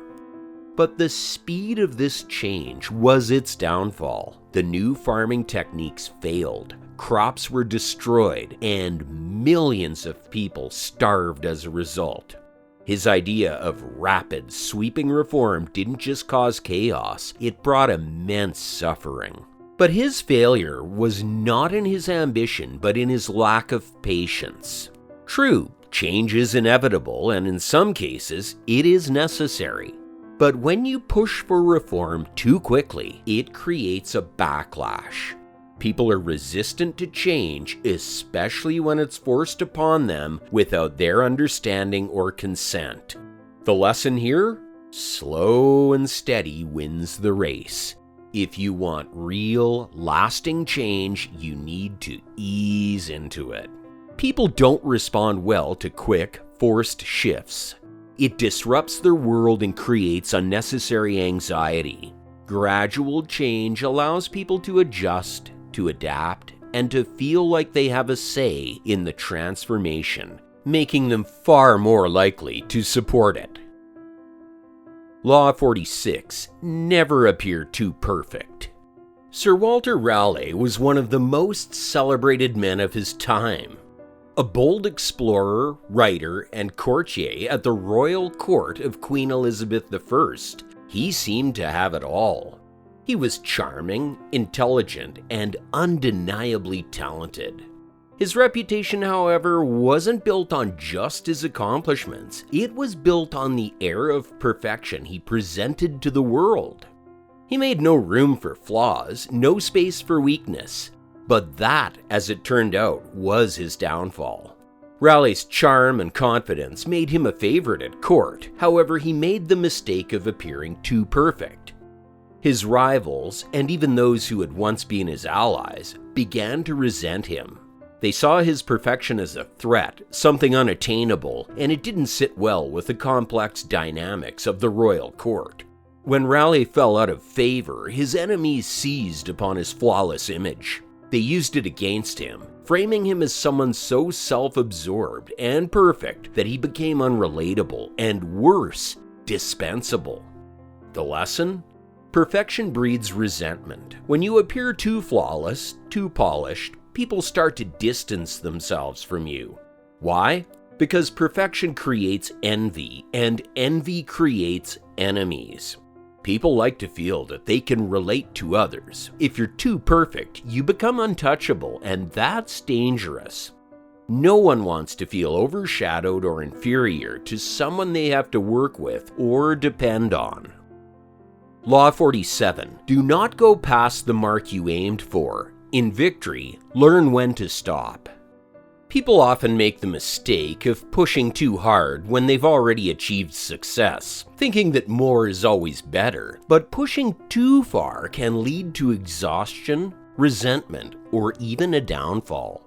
But the speed of this change was its downfall. The new farming techniques failed. crops were destroyed, and millions of people starved as a result. His idea of rapid, sweeping reform didn't just cause chaos, it brought immense suffering. But his failure was not in his ambition, but in his lack of patience. True, change is inevitable, and in some cases, it is necessary. But when you push for reform too quickly, it creates a backlash. People are resistant to change, especially when it's forced upon them without their understanding or consent. The lesson here? Slow and steady wins the race. If you want real, lasting change, you need to ease into it. People don't respond well to quick, forced shifts. It disrupts their world and creates unnecessary anxiety. Gradual change allows people to adjust, to adapt, and to feel like they have a say in the transformation, making them far more likely to support it. Law 46. Never appear too perfect. Sir Walter Raleigh was one of the most celebrated men of his time. A bold explorer, writer, and courtier at the royal court of Queen Elizabeth I, he seemed to have it all. He was charming, intelligent, and undeniably talented. His reputation, however, wasn't built on just his accomplishments. It was built on the air of perfection he presented to the world. He made no room for flaws, no space for weakness. But that, as it turned out, was his downfall. Raleigh's charm and confidence made him a favorite at court. However, he made the mistake of appearing too perfect. His rivals, and even those who had once been his allies, began to resent him. They saw his perfection as a threat, something unattainable, and it didn't sit well with the complex dynamics of the royal court. When Raleigh fell out of favor, his enemies seized upon his flawless image. They used it against him, framing him as someone so self-absorbed and perfect that he became unrelatable and, worse, dispensable. The lesson? Perfection breeds resentment. When you appear too flawless, too polished, people start to distance themselves from you. Why? Because perfection creates envy, and envy creates enemies. People like to feel that they can relate to others. If you're too perfect, you become untouchable, and that's dangerous. No one wants to feel overshadowed or inferior to someone they have to work with or depend on. Law 47. Do not go past the mark you aimed for. In victory, learn when to stop. People often make the mistake of pushing too hard when they've already achieved success, thinking that more is always better. But pushing too far can lead to exhaustion, resentment, or even a downfall.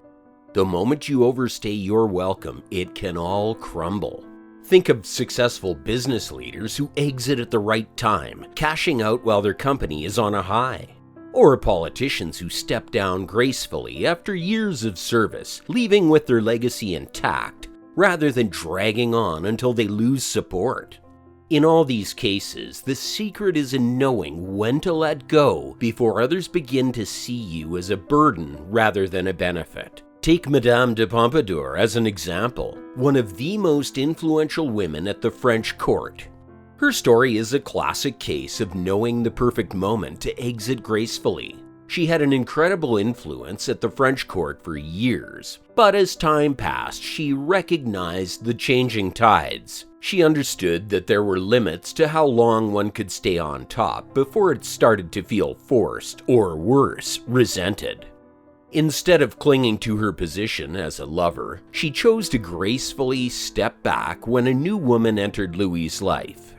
The moment you overstay your welcome, it can all crumble. Think of successful business leaders who exit at the right time, cashing out while their company is on a high. Or politicians who step down gracefully after years of service, leaving with their legacy intact, rather than dragging on until they lose support. In all these cases, the secret is in knowing when to let go before others begin to see you as a burden rather than a benefit. Take Madame de Pompadour as an example, one of the most influential women at the French court. Her story is a classic case of knowing the perfect moment to exit gracefully. She had an incredible influence at the French court for years, but as time passed, she recognized the changing tides. She understood that there were limits to how long one could stay on top before it started to feel forced, or worse, resented. Instead of clinging to her position as a lover, she chose to gracefully step back when a new woman entered Louis's life.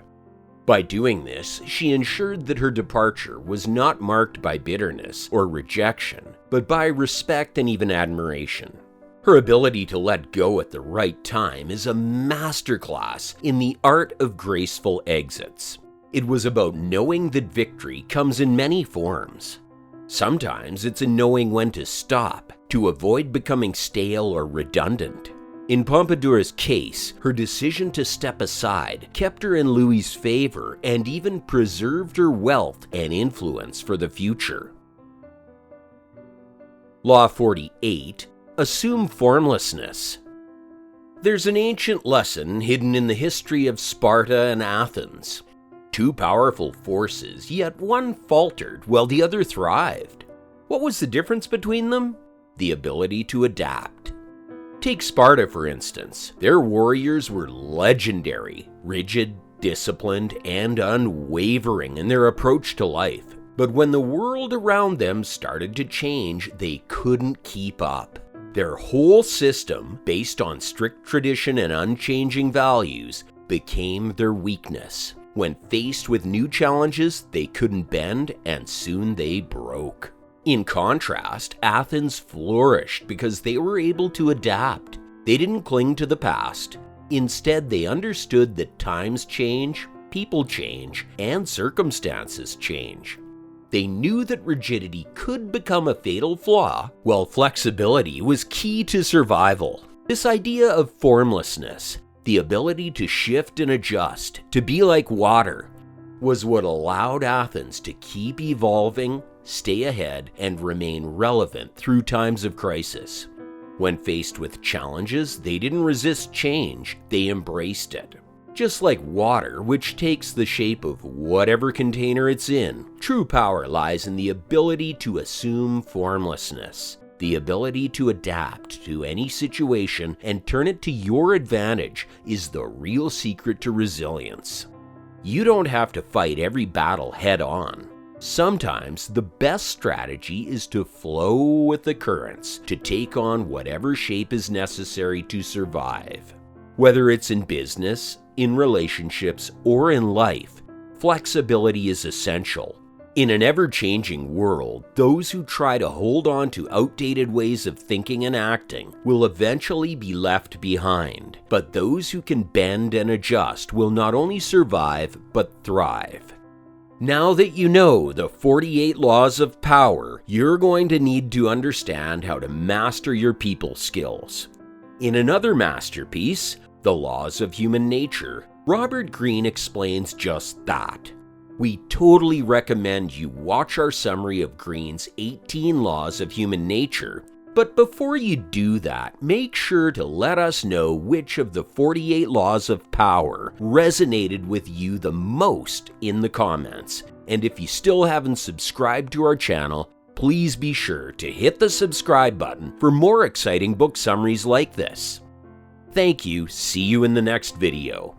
By doing this, she ensured that her departure was not marked by bitterness or rejection, but by respect and even admiration. Her ability to let go at the right time is a masterclass in the art of graceful exits. It was about knowing that victory comes in many forms. Sometimes it's in knowing when to stop, to avoid becoming stale or redundant. In Pompadour's case, her decision to step aside kept her in Louis's favor and even preserved her wealth and influence for the future. Law 48. Assume formlessness. There's an ancient lesson hidden in the history of Sparta and Athens. Two powerful forces, yet one faltered while the other thrived. What was the difference between them? The ability to adapt. Take Sparta, for instance. Their warriors were legendary, rigid, disciplined, and unwavering in their approach to life. But when the world around them started to change, they couldn't keep up. Their whole system, based on strict tradition and unchanging values, became their weakness. When faced with new challenges, they couldn't bend, and soon they broke. In contrast, Athens flourished because they were able to adapt. They didn't cling to the past. Instead, they understood that times change, people change, and circumstances change. They knew that rigidity could become a fatal flaw, while flexibility was key to survival. This idea of formlessness, the ability to shift and adjust, to be like water, was what allowed Athens to keep evolving, stay ahead, and remain relevant through times of crisis. When faced with challenges, they didn't resist change, they embraced it. Just like water, which takes the shape of whatever container it's in, true power lies in the ability to assume formlessness, the ability to adapt to any situation and turn it to your advantage is the real secret to resilience. You don't have to fight every battle head on. Sometimes the best strategy is to flow with the currents, to take on whatever shape is necessary to survive. Whether it's in business, in relationships, or in life, flexibility is essential. In an ever-changing world, those who try to hold on to outdated ways of thinking and acting will eventually be left behind. But those who can bend and adjust will not only survive, but thrive. Now that you know the 48 laws of power, you're going to need to understand how to master your people skills. In another masterpiece, The Laws of Human Nature, Robert Greene explains just that. We totally recommend you watch our summary of Greene's 18 Laws of Human Nature, but before you do that, make sure to let us know which of the 48 laws of power resonated with you the most in the comments. And if you still haven't subscribed to our channel, please be sure to hit the subscribe button for more exciting book summaries like this. Thank you, see you in the next video.